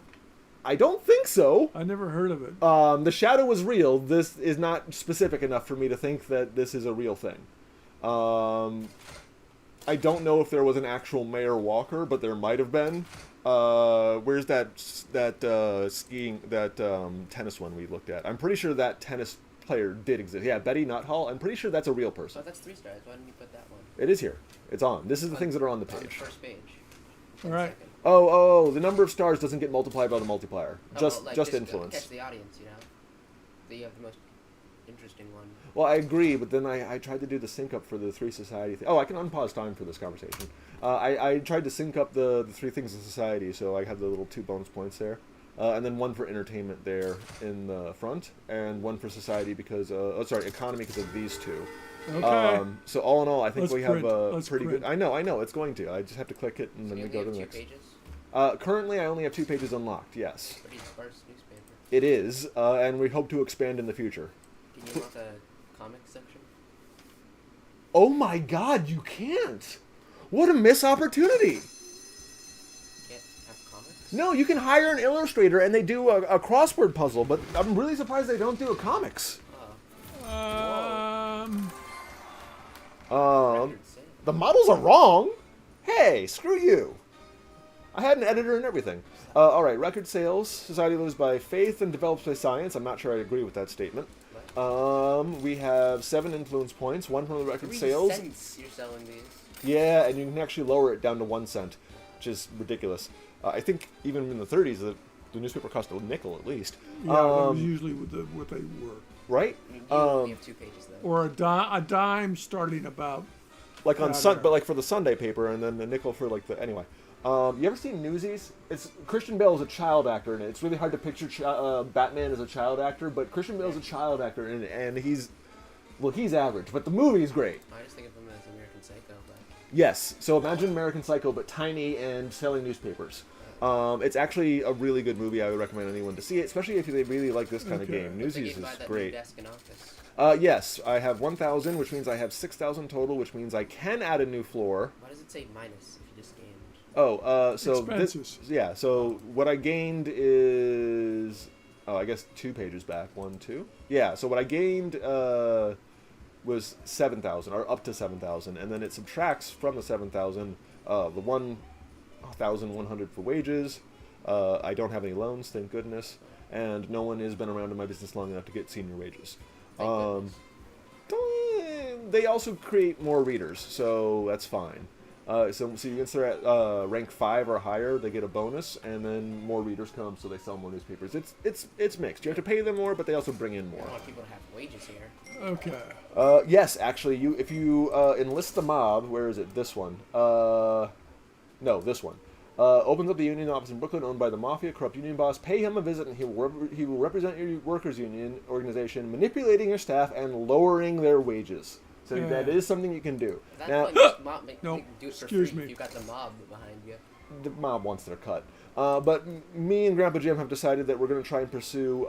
I don't think so. I never heard of it. The Shadow is real. This is not specific enough for me to think that this is a real thing. I don't know if there was an actual Mayor Walker, but there might have been. Where's that skiing, tennis one we looked at? I'm pretty sure that tennis player did exist. Yeah, Betty Nuthall. I'm pretty sure that's a real person. Oh, that's 3 stars. Why didn't you put that one? It is here. It's on. This is the things that are on the On the page. first page. All right. Second. Oh, the number of stars doesn't get multiplied by the multiplier. Oh, Just well, just catch influence. the audience, you know? That you have the most interesting one. Well, I agree, but then I tried to do the sync up for the 3 society thing. Oh, I can unpause time for this conversation. I tried to sync up the 3 things in society, so I have the little 2 bonus points there. And then 1 for entertainment there in the front, and 1 for society because, economy because of these 2. Okay. So all in all, I think Let's we have print. a Let's pretty print. good... I know, it's going to. I just have to click it, and So then you we only go to have the 2 next. pages? Currently, I only have 2 pages unlocked, yes. Pretty sparse newspaper. It is, and we hope to expand in the future. Can you mark a comic section? Oh my god, you can't! What a missed opportunity! You can't have comics? No, you can hire an illustrator and they do a crossword puzzle, but I'm really surprised they don't do a comics. Oh. Um, Record sale. the models are wrong. Hey, screw you. I had an editor and everything. All right, record sales. Society lives by faith and develops by science. I'm not sure I agree with that statement. We have 7 influence points, 1 from the record 3 sales. cents you're selling these. Yeah, and you can actually lower it down to 1 cent, which is ridiculous. I think even in the 30s, the newspaper cost a nickel at least. Yeah, that was usually what they were. Right? You only have 2 pages though. Or a dime starting about. Like on there. but like for the Sunday paper, and then a nickel for like the anyway. You ever seen Newsies? It's Christian Bale is a child actor in it. It's really hard to picture Batman as a child actor, but Christian Bale is a child actor in it, and he's average, but the movie's great. I just think of him as American Psycho, but Yes, so imagine American Psycho, but tiny and selling newspapers. It's actually a really good movie. I would recommend anyone to see it, especially if they really like this kind of Okay. game. Looks like you Newsies can buy is that great. new desk in office. Yes, I have 1,000, which means I have 6,000 total, which means I can add a new floor. Why does it say minus if you just gained? Oh, so Expenses. yeah. So what I gained is, I guess 2 pages back, 1, 2. Yeah. So what I gained was 7,000, or up to 7,000, and then it subtracts from the 7,000 the 1,100 for wages. I don't have any loans, thank goodness, and no one has been around in my business long enough to get senior wages. Thank goodness. They also create more readers, so that's fine. So you can start at rank 5 or higher, they get a bonus, and then more readers come, so they sell more newspapers. It's mixed. You have to pay them more, but they also bring in I more. want people to have wages here. Okay. Yes, actually, if you enlist the mob, where is it? This one. No, this one. Opens up the union office in Brooklyn, owned by the mafia, corrupt union boss. Pay him a visit, and he will represent your workers' union organization, manipulating your staff and lowering their wages. So Yeah. that is something you can do. That's Now, like just mob, No, do it for excuse free me. if you got the mob behind you. the mob wants their cut. But me and Grandpa Jim have decided that we're going to try and pursue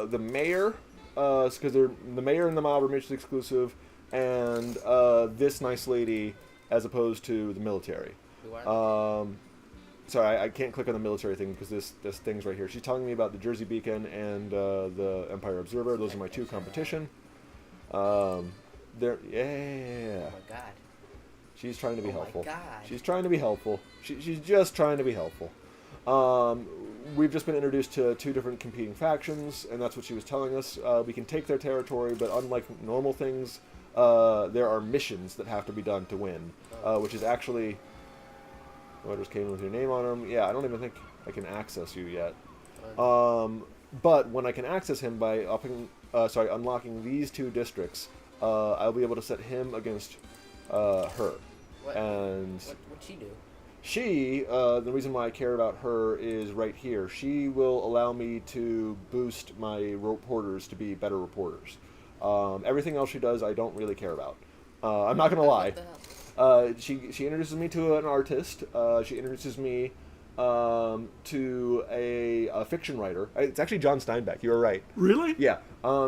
the mayor, because the mayor and the mob are mutually exclusive, and this nice lady as opposed to the military. Who are they? Sorry, I can't click on the military thing because this thing's right here. She's telling me about the Jersey Beacon and the Empire Observer. Those are my 2 competition. Yeah. Oh my god. She's trying to be Oh my helpful. God. She's trying to be helpful. She's just trying to be helpful. We've just been introduced to 2 different competing factions, and that's what she was telling us. We can take their territory, but unlike normal things, there are missions that have to be done to win, which is actually... Letters came with your name on them. Yeah, I don't even think I can access you yet. But when I can access him by unlocking these 2 districts, I'll be able to set him against her. And What'd she do? she, the reason why I care about her is right here. She will allow me to boost my reporters to be better reporters. Everything else she does, I don't really care about. I'm not gonna lie. What the hell? She introduces me to an artist. She introduces me to a fiction writer. It's actually John Steinbeck. You were right. Really? Yeah.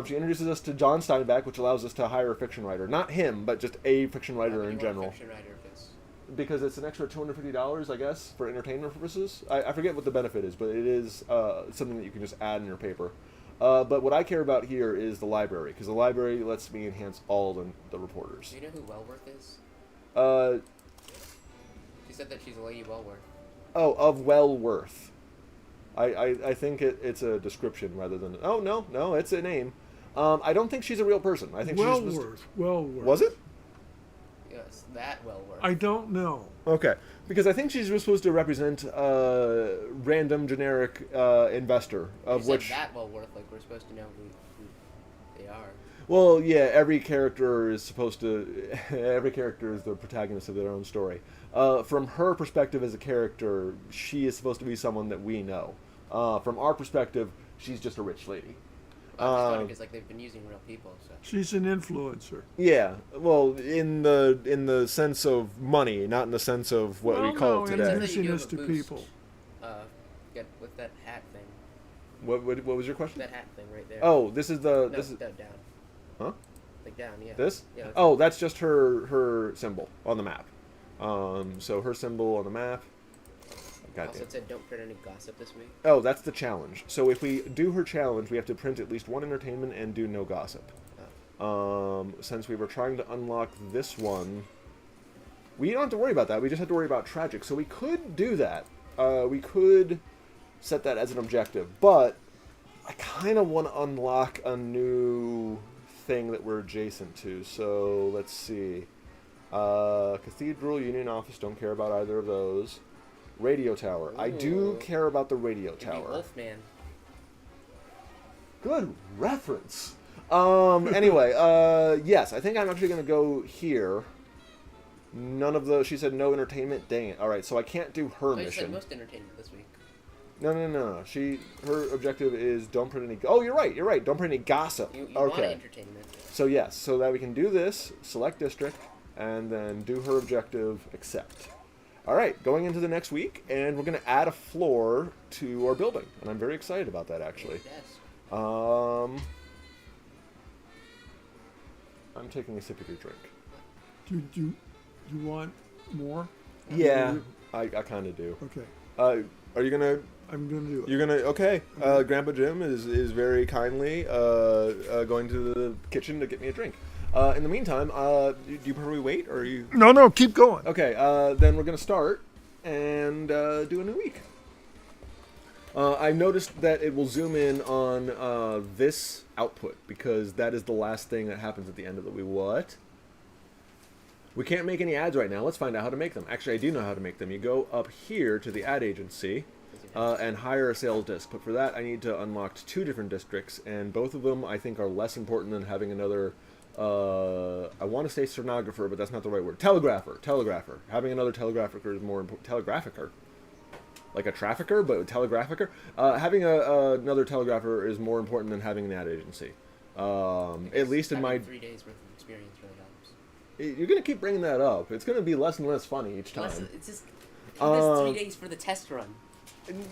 She introduces us to John Steinbeck, which allows us to hire a fiction writer. Not him, but just a fiction Why writer would in you want a general. fiction writer if it's- Because it's an extra $250, I guess, for entertainment purposes. I forget what the benefit is, but it is something that you can just add in your paper. But what I care about here is the library, because the library lets me enhance all the reporters. Do you know who Wellworth is? She said that she's a Lady Wellworth. Oh, of Wellworth. I think it's a description rather than... Oh, no, it's a name. I don't think she's a real person. I think she's supposed to... Wellworth. Was it? Yes, that Wellworth. I don't know. Okay. Because I think she's supposed to represent a random generic investor, of You which... said that Wellworth, like we're supposed to know who they are. Well, yeah, every character is supposed to... every character is the protagonist of their own story. From her perspective as a character, she is supposed to be someone that we know. From our perspective, she's just a rich lady. Because like they've been using real people, so. She's an influencer. Yeah, well, in the sense of money, not in the sense of what we Well, call no, it It today. says that Introducing you do us have a to boost, people. Get with that hat thing. What was your question? That hat thing right there. Oh, this is the... no, this is... down. Huh? Like down, yeah. This? Yeah, that's Oh, that's just her symbol on the map. So her symbol on the map... Also, Goddamn. it said don't print any gossip this week. Oh, that's the challenge. So if we do her challenge, we have to print at least 1 entertainment and do no gossip. Since we were trying to unlock this one, we don't have to worry about that. We just have to worry about tragic. So we could do that. We could set that as an objective. But I kind of want to unlock a new thing that we're adjacent to. So let's see. Cathedral, Union Office, don't care about either of those. Radio Tower. I do Ooh. care about the radio It'd be tower. Wolfman. Good reference. Anyway, yes, I think I'm actually going to go here. None of those. She said no entertainment. Dang it. All right, so I can't do her I just said mission. most entertainment this week. No. Her objective is don't print any. Oh, you're right. Don't print any gossip. You want Okay. entertainment. So yes, so that we can do this. Select district, and then do her objective. Accept. All right, going into the next week, and we're going to add a floor to our building, and I'm very excited about that actually. Yes. I'm taking a sip of your drink. Do you want more? Yeah, I kind of do. Okay, Are you gonna? I'm gonna do it. You're gonna? Okay. Grandpa Jim is very kindly going to the kitchen to get me a drink. In the meantime, do you prefer we wait or are you? No, keep going. Okay. Then we're gonna start and do a new week. I've noticed that it will zoom in on this output because that is the last thing that happens at the end of the week. What? We can't make any ads right now. Let's find out how to make them. Actually, I do know how to make them. You go up here to the ad agency and hire a sales disc. But for that, I need to unlock 2 different districts, and both of them I think are less important than having another. I want to say stenographer, but that's not the right word. Telegrapher. Having another telegrapher is more important. Telegraphicer. Like a trafficker, but a telegraphicer. Having another telegrapher is more important than having an ad agency. At least in my... 3 days worth of experience really helps. You're going to keep bringing that up. It's going to be less and less funny each time. It's just this 3 days for the test run.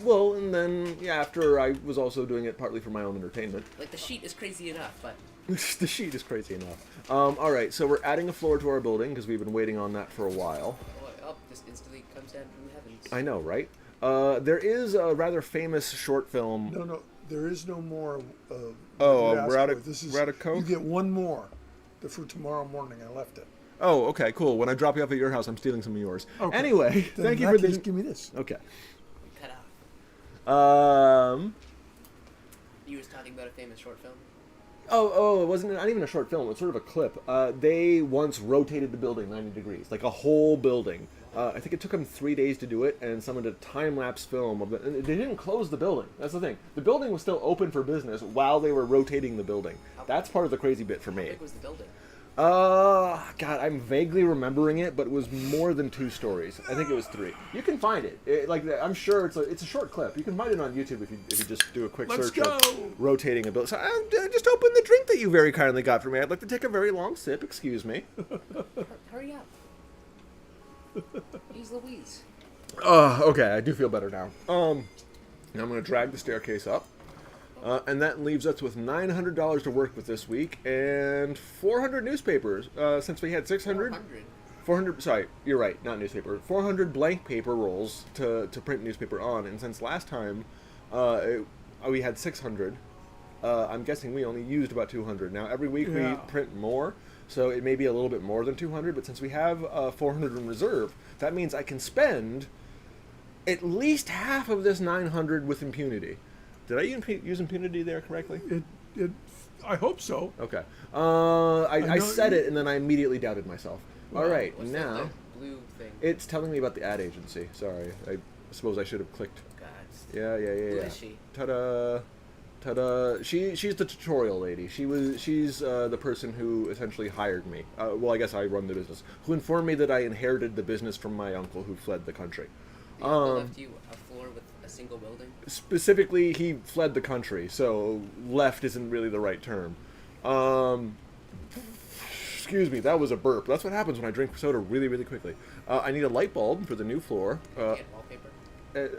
Well, and then, yeah, after I was also doing it partly for my own entertainment. Like the sheet is crazy enough, but The sheet is crazy enough. Alright, so we're adding a floor to our building because we've been waiting on that for a while. this instantly comes down from the heavens. I know, right? There is a rather famous short film. No, there is no more. We're out of Coke? You get one more for tomorrow morning. I left it. Oh, okay, cool. When I drop you off at your house, I'm stealing some of yours. Okay. Anyway, Then thank in you for that case, this. give me this. Okay. Cut off. Um. You was talking about a famous short film. It wasn't not even a short film. It's sort of a clip. They once rotated the building 90 degrees, like a whole building. I think it took them 3 days to do it, and someone did a time-lapse film of it. And they didn't close the building. That's the thing. The building was still open for business while they were rotating the building. That's part of the crazy bit for How me. big was the building? God, I'm vaguely remembering it, but it was more than 2 stories. I think it was 3. You can find it. I'm sure it's a short clip. You can find it on YouTube if you just do a quick Let's search go. of rotating a building. So I just opened the drink that you very kindly got for me. I'd like to take a very long sip. Excuse me. Hurry up. He's Louise. Okay, I do feel better now. Now I'm going to drag the staircase up. And that leaves us with $900 to work with this week and 400 newspapers. Since we had 600, 400. Sorry, you're right, not newspaper. 400 blank paper rolls to print newspaper on. And since last time we had 600, I'm guessing we only used about 200. Now every week we print more, so it may be a little bit more than 200. But since we have 400 in reserve, that means I can spend at least half of this 900 with impunity. Did I use impunity there correctly? I hope so. Okay. I said it and then I immediately doubted myself. All right, What's now that blue thing? it's telling me about the ad agency. Sorry, I suppose I should have clicked. God. Yeah. Who is she? Ta-da! She's the tutorial lady. She's the person who essentially hired me. Well, I guess I run the business. Who informed me that I inherited the business from my uncle who fled the country. The uncle left you a floor with a single building? Specifically, he fled the country, so left isn't really the right term. Excuse me, that was a burp. That's what happens when I drink soda really, really quickly. I need a light bulb for the new floor. Get wallpaper?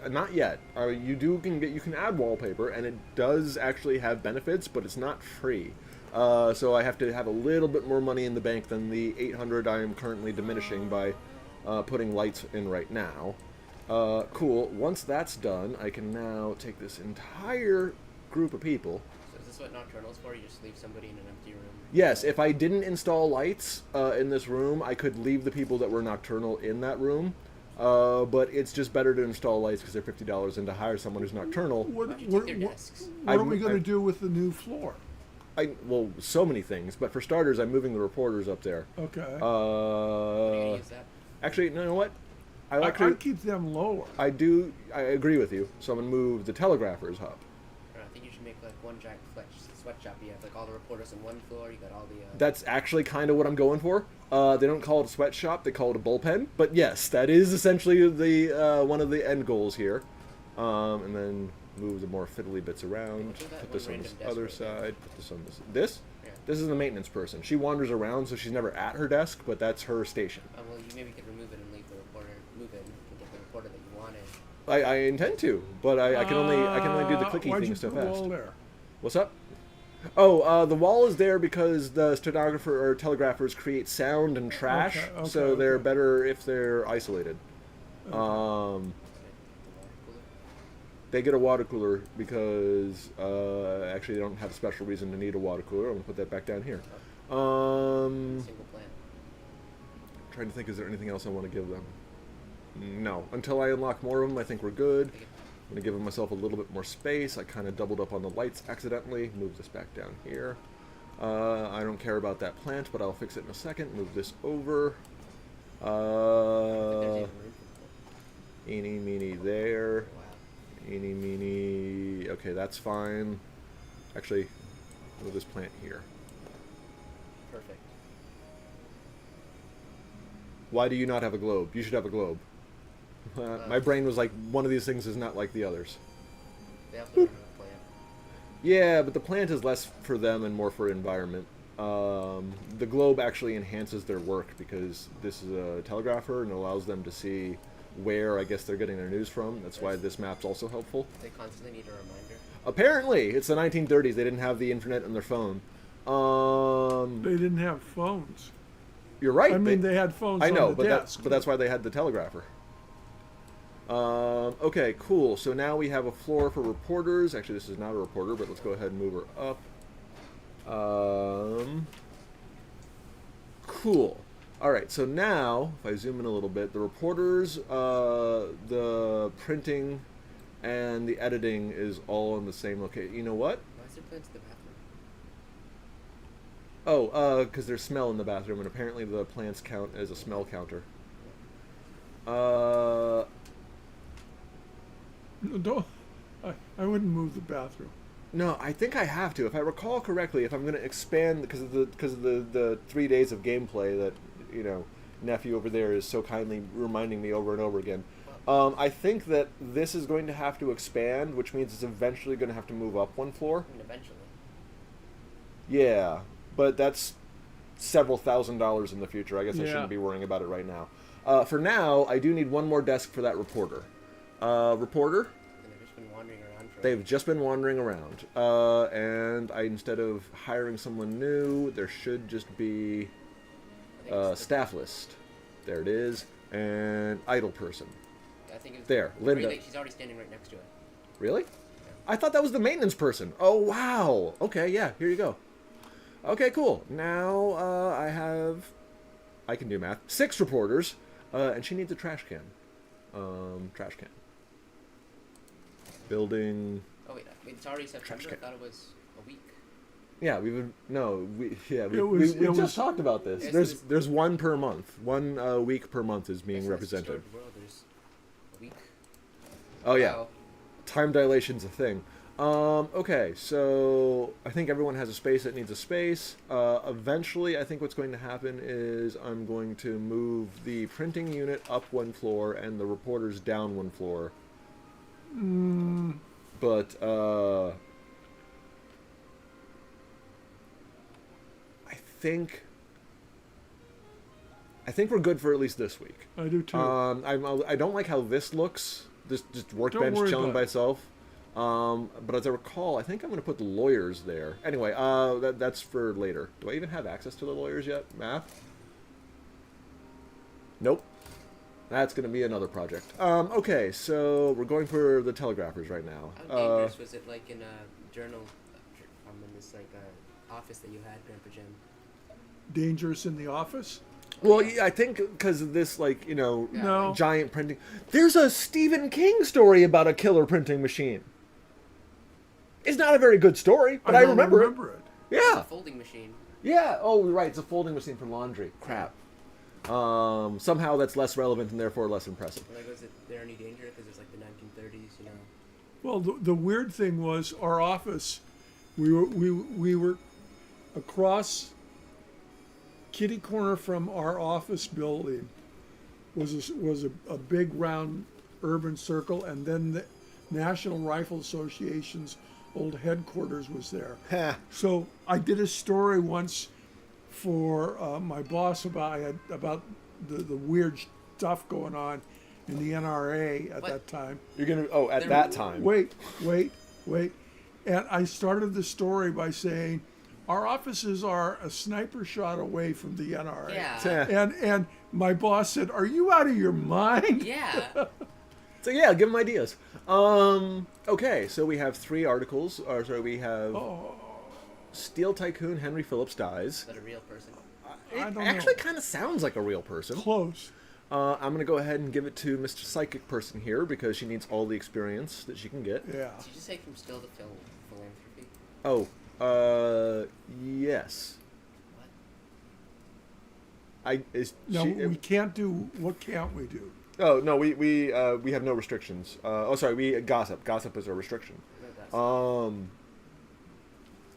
Not yet. You can add wallpaper, and it does actually have benefits, but it's not free. So I have to have a little bit more money in the bank than the 800 I am currently diminishing by putting lights in right now. Cool. Once that's done, I can now take this entire group of people. So is this what Nocturnal's for? You just leave somebody in an empty room? Yes, if I didn't install lights in this room, I could leave the people that were nocturnal in that room. But it's just better to install lights because they're $50 than to hire someone who's nocturnal. What, Why'd you what, take their what, desks? what are we I'm- going to I'm- do with the new floor? Well, so many things. But for starters, I'm moving the reporters up there. Okay. Are you gonna use that? Actually, no, you know what? I'd keep them lower. I agree with you. So I'm gonna move the telegraphers up. I think you should make like one giant sweatshop. You have like all the reporters on one floor. You got all the. That's actually kind of what I'm going for. They don't call it a sweatshop; they call it a bullpen. But yes, that is essentially the one of the end goals here. And then move the more fiddly bits around. do that Put one this on random this desk other right there. side. Put this on this. Yeah. This is the maintenance person. She wanders around, so she's never at her desk, but that's her station. Well, you maybe could remove it and leave the reporter. Move it and get the reporter that you wanted. I intend to, but I can only do the clicky why'd thing you so put a fast. wall there? What's up? Oh, the wall is there because the stenographer or telegraphers create sound and trash, Okay, so they're okay. better if they're isolated. The water cooler. They get a water cooler because actually they don't have a special reason to need a water cooler. I'm gonna put that back down here. Single plant. Trying to think, is there anything else I want to give them? No. Until I unlock more of them, I think we're good. I'm gonna give myself a little bit more space. I kind of doubled up on the lights accidentally. Move this back down here. I don't care about that plant, but I'll fix it in a second. Move this over. There's even room for the Eeny, meeny, there. Wow. Eeny, meeny. Okay, that's fine. Actually, move this plant here. Perfect. Why do you not have a globe? You should have a globe. My brain was like, one of these things is not like the others. They also don't have a plant. Yeah, but the plant is less for them and more for environment. The globe actually enhances their work because this is a telegrapher and allows them to see where, I guess, they're getting their news from. That's why this map's also helpful. They constantly need a reminder. Apparently, it's the 1930s. They didn't have the internet on their phone. They didn't have phones. You're right. I mean, they had phones I know, on the but desk. that's why they had the telegrapher. Okay, cool. So now we have a floor for reporters. Actually, this is not a reporter, but let's go ahead and move her up. Cool. All right. So now, if I zoom in a little bit, the reporters, the printing, and the editing is all in the same location. You know what? Why is there plants in the bathroom? Oh, because there's smell in the bathroom, and apparently the plants count as a smell counter. No, don't. I wouldn't move the bathroom. No, I think I have to. If I recall correctly, if I'm going to expand because of the 3 days of gameplay that Nephew over there is so kindly reminding me over and over again. I think that this is going to have to expand, which means it's eventually going to have to move up one floor. I mean, eventually. Yeah, but that's several $1,000s in the future. I guess I Yeah. shouldn't be worrying about it right now. For now, I do need one more desk for that reporter. Reporter? And they've just been wandering around for. They've just been wandering around. And instead of hiring someone new, there should just be I think it's the- staff list. There it is. And idle person. I think it's There, Linda. Really, she's already standing right next to it. Really? I thought that was the maintenance person. Oh, wow. Okay, yeah, here you go. Okay, cool. Now I can do math. 6 reporters, and she needs a trash can. Trash can. Building. Oh wait, it's already September. I can. thought it was a week. Yeah, we It just was- talked about this. Yes, There's one per month. One week per month is being Yes, in this represented. distorted world, there's a week. Oh yeah. Wow. Time dilation's a thing. Okay, so I think everyone has a space that needs a space. Eventually, I think what's going to happen is I'm going to move the printing unit up one floor and the reporters down one floor. But I think we're good for at least this week. I do too. I don't like how this looks. This just workbench worry chilling about by it. itself. But as I recall, I think I'm going to put the lawyers there. Anyway, that's for later. Do I even have access to the lawyers yet? Math? Nope. That's going to be another project. Okay, so we're going for the telegraphers right now. How dangerous was it, like in a journal, in this like office that you had, Grandpa Jim? Dangerous in the office? Well, yeah, I think because of this, like, No. giant printing. There's a Stephen King story about a killer printing machine. It's not a very good story, but I don't remember, it. it. It's Yeah. a folding machine. Yeah. Oh, right. It's a folding machine for laundry. Crap. Somehow that's less relevant and therefore less impressive. Like, was there any danger? Because it's like the 1930s, you know. Well, the weird thing was our office. We were across kitty corner from our office building was a big round urban circle, and then the National Rifle Association's old headquarters was there. Heh. So I did a story once for my boss about the weird stuff going on in the NRA at What? that time. You're gonna. Oh, at that time. Wait. And I started the story by saying, our offices are a sniper shot away from the NRA. Yeah. And my boss said, "Are you out of your mind?" Yeah. So yeah, give them ideas. Okay, so we have 3 articles. Or sorry, we have Steel Tycoon Henry Phillips dies. Is that a real person? It I don't actually know. kind of sounds like a real person. Close. I'm gonna go ahead and give it to Mr. Psychic Person here because she needs all the experience that she can get. Yeah. Did you just say from still to philanthropy? Oh, yes. What? No, we can't do. What can't we do? Oh no, we have no restrictions. Sorry, we gossip. Gossip is a restriction. No, that's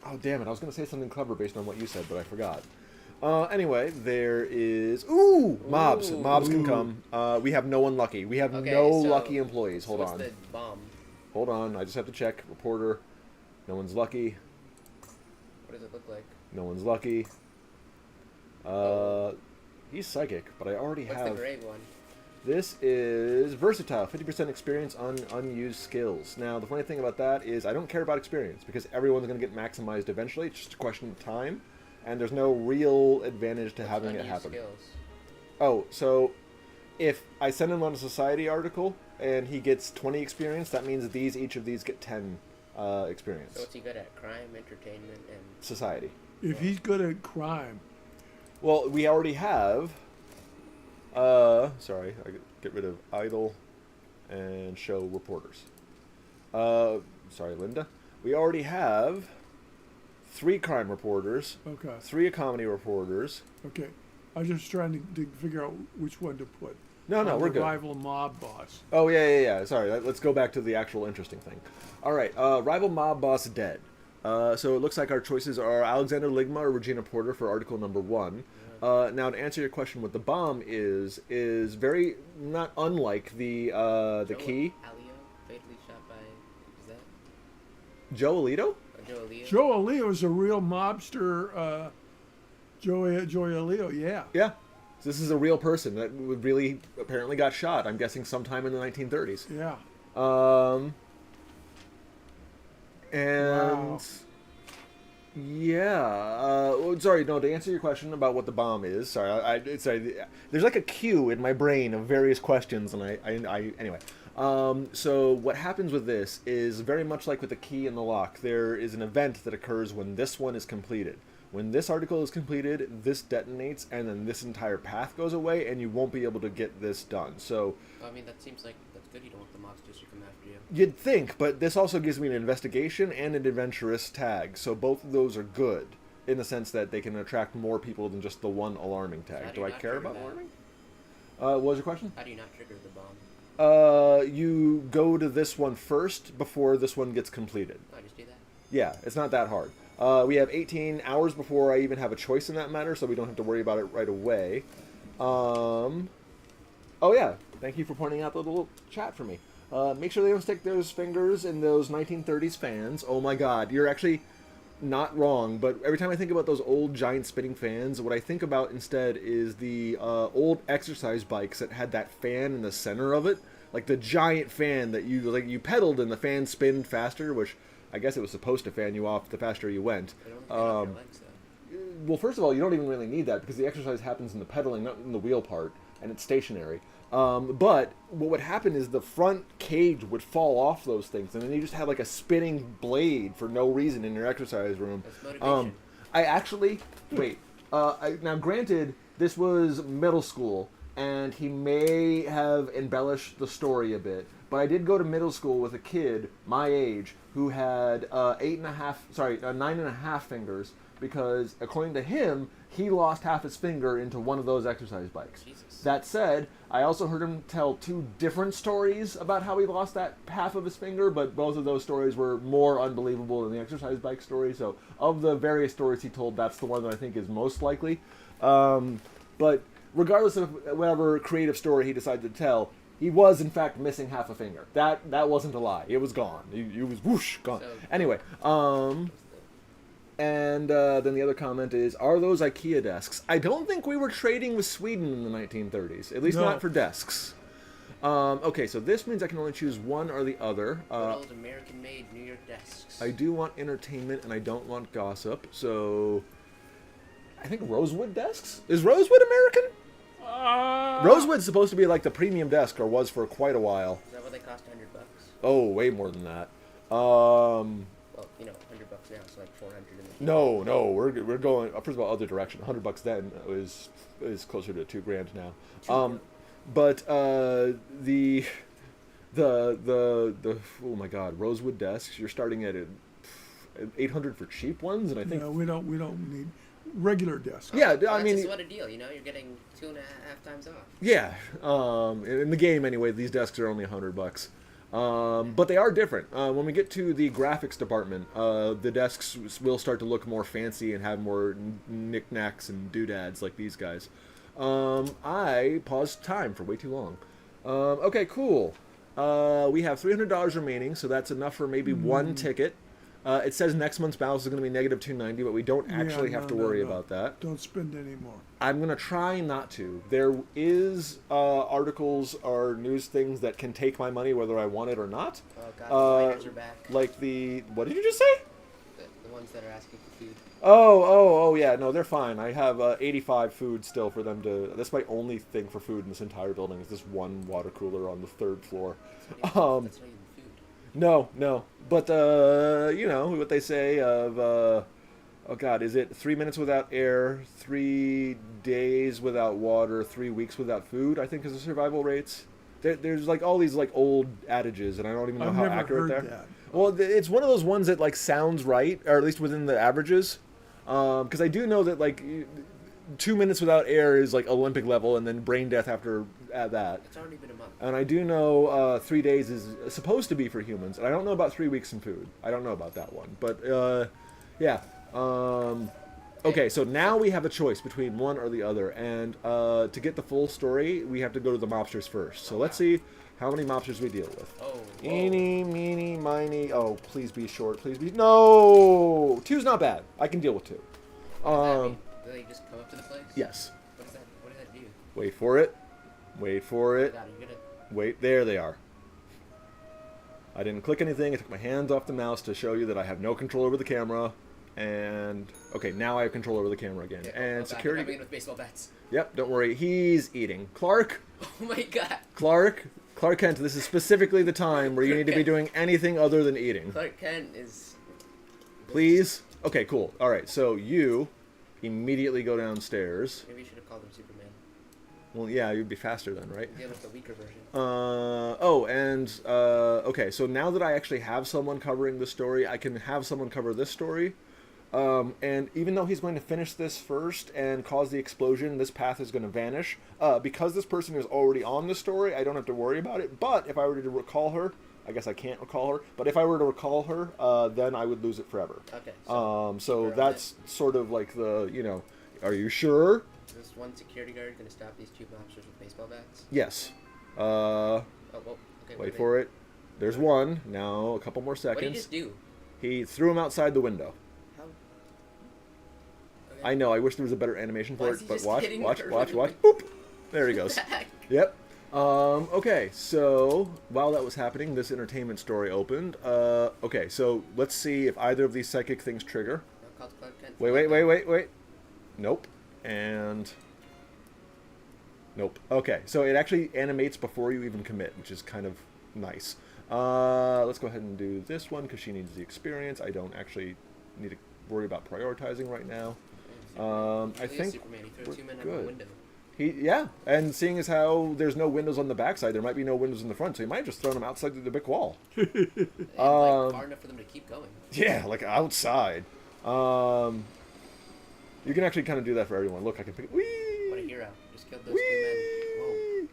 Oh damn it! I was gonna say something clever based on what you said, but I forgot. Anyway, there is mobs. Ooh. Mobs can come. We have no one lucky. We have Okay, no so- lucky employees. Hold what's on. the bomb? Hold on. I just have to check. Reporter. No one's lucky. What does it look like? No one's lucky. He's psychic, but I already What's have. the gray one? This is versatile, 50% experience on unused skills. Now, the funny thing about that is I don't care about experience because everyone's going to get maximized eventually. It's just a question of time, and there's no real advantage to having it Unused happen. skills. Oh, so if I send him on a society article and he gets 20 experience, that means that each of these get 10 experience. So what's he good at? Crime, entertainment, and... Society. If he's good at crime, Well, we already have. Sorry, I get rid of idle and show reporters. Sorry, Linda. We already have 3 crime reporters, okay, 3 comedy reporters. okay. I was just trying to figure out which one to put. No, on we're the good. rival mob boss. Oh, yeah. Sorry, let's go back to the actual interesting thing. All right, rival mob boss dead. So it looks like our choices are Alexander Ligma or Regina Porter for article number 1. Now, to answer your question, what the bomb is very not unlike the key. Alio, fatally shot by... Is that... Joe Alito? Joe Alio? Joe Alio is a real mobster. Joe Alio, yeah. Yeah. So this is a real person that really apparently got shot. I'm guessing sometime in the 1930s. Yeah. And Wow. yeah, sorry, no. To answer your question about what the bomb is, sorry, there's like a queue in my brain of various questions, and I anyway. So what happens with this is very much like with the key and the lock. There is an event that occurs when this one is completed. When this article is completed, this detonates, and then this entire path goes away, and you won't be able to get this done. So I mean, that seems like that's good. You don't want the mobsters to come after you. you'd think, but this also gives me an investigation and an adventurous tag. So both of those are good in the sense that they can attract more people than just the one alarming How tag. do Do you I not care trigger about that? alarming? What was your question? How do you not trigger the bomb? You go to this one first before this one gets completed. Oh, just do that. Yeah, it's not that hard. We have 18 hours before I even have a choice in that matter, so we don't have to worry about it right away. Oh yeah, thank you for pointing out the little chat for me. Make sure they don't stick those fingers in those 1930s fans. Oh my god, you're actually not wrong, but every time I think about those old giant spinning fans, what I think about instead is the old exercise bikes that had that fan in the center of it. Like the giant fan that you pedaled and the fan spinned faster, which I guess it was supposed to fan you off the faster you went. They don't fan off your legs, though. Well, first of all, you don't even really need that because the exercise happens in the pedaling, not in the wheel part, and it's stationary. But what would happen is the front cage would fall off those things, and then you just have like a spinning blade for no reason in your exercise room. That's motivation. I actually wait. Now, granted, this was middle school, and he may have embellished the story a bit. But I did go to middle school with a kid my age who had 9.5 fingers because, according to him, he lost half his finger into one of those exercise bikes. Jesus. That said, I also heard him tell 2 different stories about how he lost that half of his finger, but both of those stories were more unbelievable than the exercise bike story. So, of the various stories he told, that's the one that I think is most likely. But regardless of whatever creative story he decided to tell, he was in fact missing half a finger. That wasn't a lie. It was gone. It was whoosh gone. So- Anyway, and then the other comment is, are those IKEA desks? I don't think we were trading with Sweden in the 1930s. At least No. not for desks. Okay, so this means I can only choose one or the other. Good old American-made New York desks. I do want entertainment and I don't want gossip, so I think Rosewood desks? Is Rosewood American? Rosewood's supposed to be like the premium desk, or was for quite a while. Is that what they cost? $100? Oh, way more than that. Well, $100 now, so like 400. No, we're going first of all other direction. $100 then is closer to $2,000 now. But the oh my God, Rosewood desks. You're starting at $800 for cheap ones, and I think we don't need regular desks. yeah. Well, I mean, just what a deal, You're getting 2.5 times off. yeah. In the game anyway, these desks are only $100. But they are different. When we get to the graphics department, the desks will start to look more fancy and have more knickknacks and doodads like these guys. I paused time for way too long. Okay, cool. We have $300 remaining, so that's enough for maybe one ticket. It says next month's balance is going to be negative $290, but we don't actually have to worry about that. Don't spend any more. I'm going to try not to. There is articles or news things that can take my money whether I want it or not. Oh god, the miners are back. Like what did you just say? The ones that are asking for food. Oh, yeah, no, they're fine. I have 85 food still for them to... That's my only thing for food in this entire building is this one water cooler on the 3rd floor. That's not even food. No. But, you know, what they say of... oh, God, is it 3 minutes without air, 3 days without water, 3 weeks without food, I think is the survival rates? There's, like, all these, like, old adages, and I don't even know I've how never accurate heard they're. that. Well, it's one of those ones that, like, sounds right, or at least within the averages. Because I do know that, like, 2 minutes without air is, like, Olympic level, and then brain death after that. It's already been a month. And I do know 3 days is supposed to be for humans. And I don't know about 3 weeks in food. I don't know about that one. But, yeah. Okay, so now we have a choice between one or the other. And to get the full story, we have to go to the mobsters first. So let's see how many mobsters we deal with. Oh. Eeny, meeny, miny. Oh, please be short. Please be... No! 2's not bad. I can deal with 2. Do they just come up to the place? Yes. What does that do? Wait for it. Wait for it. God, you're gonna... Wait, there they are. I didn't click anything. I took my hands off the mouse to show you that I have no control over the camera. And okay, now I have control over the camera again. Okay, and God, security. you're coming in with baseball bats. Yep, don't worry. He's eating. Clark Oh my god. Kent, this is specifically the time where you need to be doing anything other than eating. Clark Kent is... Please? Okay, cool. Alright, so you immediately go downstairs. Maybe you should have called him Superman. Well, yeah, you'd be faster then, right? Deal with the weaker version. Okay, so now that I actually have someone covering the story, I can have someone cover this story. And even though he's going to finish this first and cause the explosion, this path is going to vanish. Because this person is already on the story, I don't have to worry about it. But if I were to recall her, I guess I can't recall her, but if I were to recall her, then I would lose it forever. Okay. So that's sort of like the, you know, are you sure? Is this one security guard going to stop these 2 mobsters with baseball bats? Yes. Oh, well, okay. Wait for it. There's one. Now a couple more What did he seconds. just do? He threw him outside the window. How? Okay. I know. I wish there was a better animation Why for is it, he but just watch. hitting her Boop. There he goes. Back. Yep. Okay, so while that was happening, this entertainment story opened. Okay, so let's see if either of these psychic things trigger. Called Clark Kent. Wait. Nope. And... Nope. Okay, so it actually animates before you even commit, which is kind of nice. Let's go ahead and do this one, because she needs the experience. I don't actually need to worry about prioritizing right now. I He is think Superman. He throws we're 2 men out good. the window. Yeah, and seeing as how there's no windows on the backside, there might be no windows in the front, so he might have just thrown them outside the brick wall. And like far enough for them to keep going. Yeah, like outside. You can actually kind of do that for everyone. Look, I can pick. Whee! What a hero! Just killed those 2 men.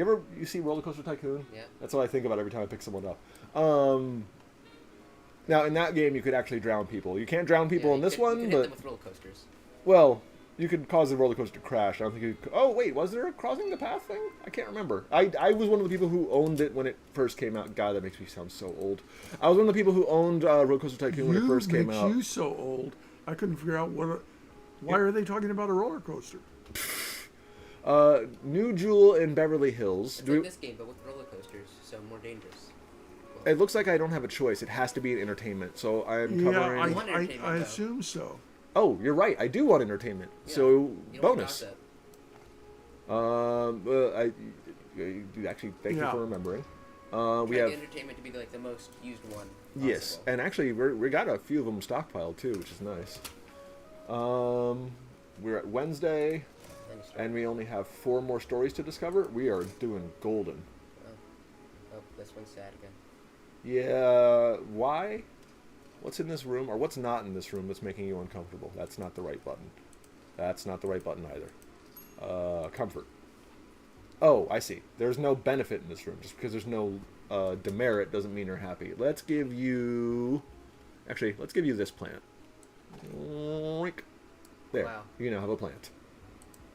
Whoa. You see Roller Coaster Tycoon? Yeah. That's what I think about every time I pick someone up. Now in that game you could actually drown people. You can't drown people Yeah, in you this could- you one, could hit but them with roller coasters. well, you could cause the roller coaster to crash. I don't think you could. Oh wait, was there a crossing the path thing? I can't remember. I was one of the people who owned it when it first came out. God, that makes me sound so old. I was one of the people who owned Roller Coaster Tycoon when it first came out. You so old. I couldn't figure out why are they talking about a roller coaster? New Jewel in Beverly Hills. It's like this game, but with roller coasters, so more dangerous. It looks like I don't have a choice. It has to be an entertainment. So I'm covering. Yeah, want I entertainment, though. assume so. Oh, you're right. I do want entertainment. Yeah. So You don't want bonus. gossip. Actually, thank you Yeah. for remembering. We Try to have get entertainment to be like the most used one. yes, possible. and actually we got a few of them stockpiled too, which is nice. We're at Wednesday, Then you start- and we only have 4 more stories to discover. We are doing golden. Oh, this one's sad again. Yeah, why? What's in this room, or what's not in this room that's making you uncomfortable? That's not the right button. That's not the right button either. Comfort. Oh, I see. There's no benefit in this room. Just because there's no demerit doesn't mean you're happy. Let's give you... Actually, let's give you this plant. Oink. There. Wow. You now have a plant.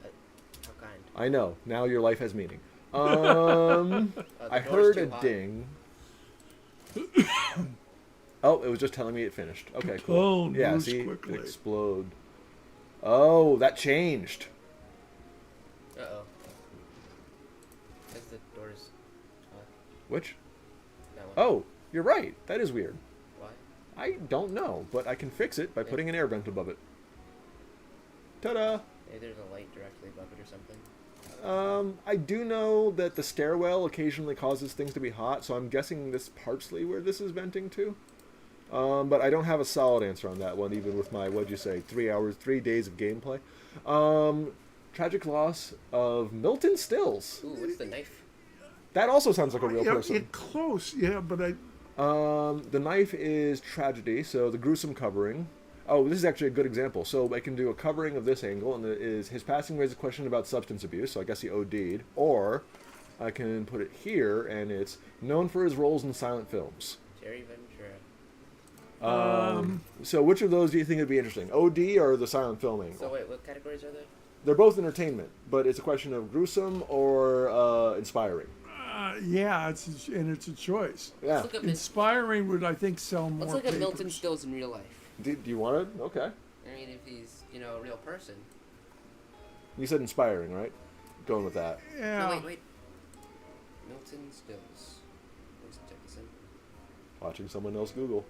How kind. I know. Now your life has meaning. The I door's heard too a high. ding. Oh, it was just telling me it finished. Okay, cool. Clone Yeah, moves see, quickly. it explode. Oh, that changed. Uh-oh. Because the door's hot. Which? That one. Oh, you're right. That is weird. Why? I don't know, but I can fix it by putting an air vent above it. Ta-da! Maybe there's a light directly above it or something. I do know that the stairwell occasionally causes things to be hot, so I'm guessing this partly where this is venting to. But I don't have a solid answer on that one, even with my, what'd you say, 3 days of gameplay. Tragic loss of Milton Stills. Ooh, what's the knife? That also sounds like a real Yeah, person. close, yeah, but The knife is tragedy, so the gruesome covering. Oh, this is actually a good example. So I can do a covering of this angle, and it is his passing raises a question about substance abuse, so I guess he OD'd. Or I can put it here, and it's known for his roles in silent films. Jerry Ventura. So which of those do you think would be interesting? OD or the silent film angle? So wait, what categories are there? They're both entertainment, but it's a question of gruesome or inspiring. yeah, it's a choice. Yeah. Let's look up his, Inspiring would, I think, sell more let's look at Milton papers. Stills in real life. Do you want it? Okay. I mean, if he's, a real person. You said inspiring, right? Going with that. Yeah. No, wait. Milton Stills. Let's check this in. Watching someone else Google.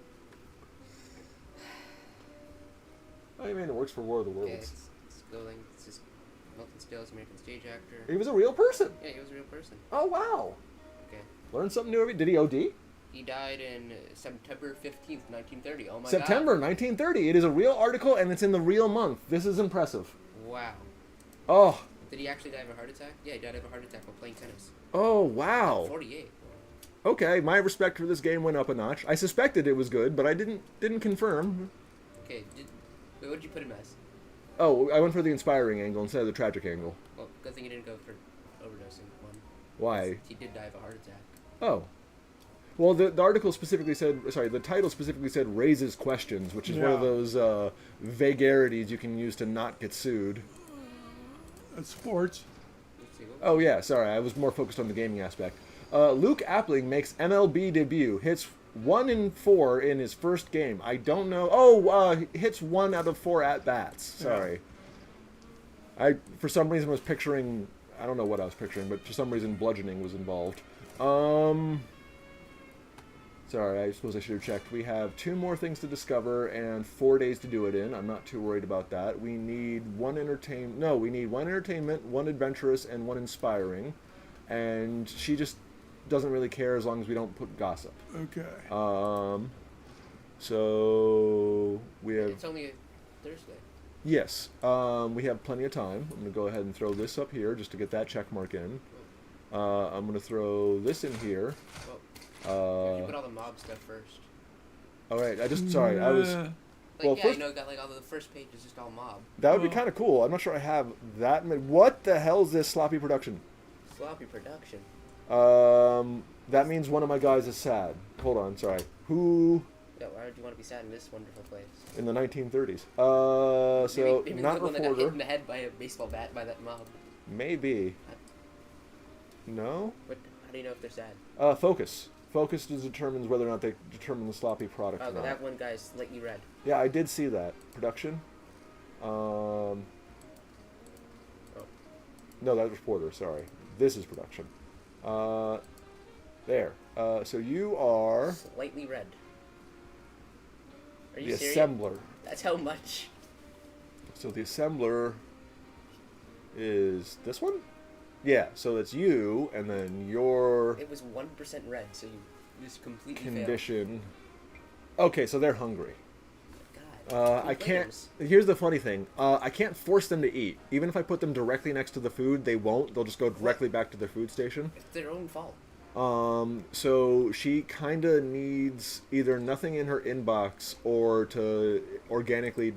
I mean, it works for War of the Worlds. Okay, it's going. It's just Milton Stills, American stage actor. He was a real person. Yeah, he was a real person. Oh, wow. Okay. Learn something new every. Did he OD? He died in September 15th, 1930. Oh my September 1930. It is a real article, and it's in the real month. This is impressive. god. Wow. Oh. Did he actually die of a heart attack? Yeah, he died of a heart attack while playing tennis. Oh, wow. 48. Okay, my respect for this game went up a notch. I suspected it was good, but I didn't confirm. Okay, wait, what did you put him as? Oh, I went for the inspiring angle instead of the tragic angle. Well, good thing you didn't go for overdosing one. Why? He did die of a heart attack. Oh. Well, the article specifically said, sorry, the title specifically said raises questions, which is one of Yeah. those vagarities you can use to not get sued. That's sports. Let's see. What Oh, yeah, sorry, I was more focused on the gaming aspect. Luke Appling makes MLB debut, hits 1 in 4 in his first game. I don't know. Oh, hits 1 out of 4 at-bats. Sorry. I, for some reason, was picturing, I don't know what I was picturing, but for some reason, bludgeoning was involved. Sorry, I suppose I should have checked. We have 2 more things to discover and 4 days to do it in. I'm not too worried about that. We need one we need 1 entertainment, 1 adventurous, and 1 inspiring. And she just doesn't really care as long as we don't put gossip. Okay. So we have It's only a Thursday. Yes, we have plenty of time. I'm going to go ahead and throw this up here just to get that check mark in. I'm going to throw this in here. Well, you put all the mob stuff first. All right, sorry, I was... Nah. Like, Well, yeah, first- you know, got like all the first page is just all mob. That would be Well- kind of cool. I'm not sure I have that many. What the hell is this sloppy production? Sloppy production. That means one of my guys is sad. Hold on, sorry. Who Yo, why would you want to be sad in this wonderful place? in the 1930s? So maybe not the one that got hit reporter. in the head by a baseball bat by that mob. Maybe. No. What? How do you know if they're sad? Focus. Focus determines whether or not they determine the sloppy product Oh, or but not. that one guy's slightly red. Yeah, I did see that. Production. No, that was reporter. Sorry. This is production. There. So you are Slightly red. Are the you serious? assembler. That's how much. So the assembler is this one? Yeah, so it's you, and then your It was 1% red, so you just completely condition. Okay, so they're hungry. failed. God. I can't. Here's the funny thing. I can't force them to eat. Even if I put them directly next to the food, they won't. They'll just go directly back to their food station. It's their own fault. So she kind of needs either nothing in her inbox or to organically.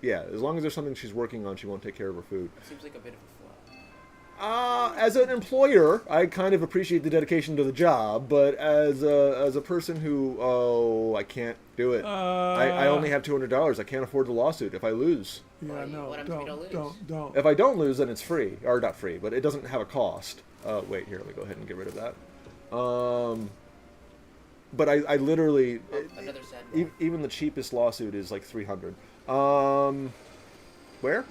Yeah, as long as there's something she's working on, she won't take care of her food. It seems like a bit of a flaw. As an employer, I kind of appreciate the dedication to the job, but as a person who, I can't do it. I only have $200. I can't afford the lawsuit if I lose. Yeah, Well, no, what happens if you don't lose? don't. If I don't lose, then it's free. Or not free, but it doesn't have a cost. Wait, here, let me go ahead and get rid of that. But I literally... Another sad one. Even the cheapest lawsuit is like $300. Where?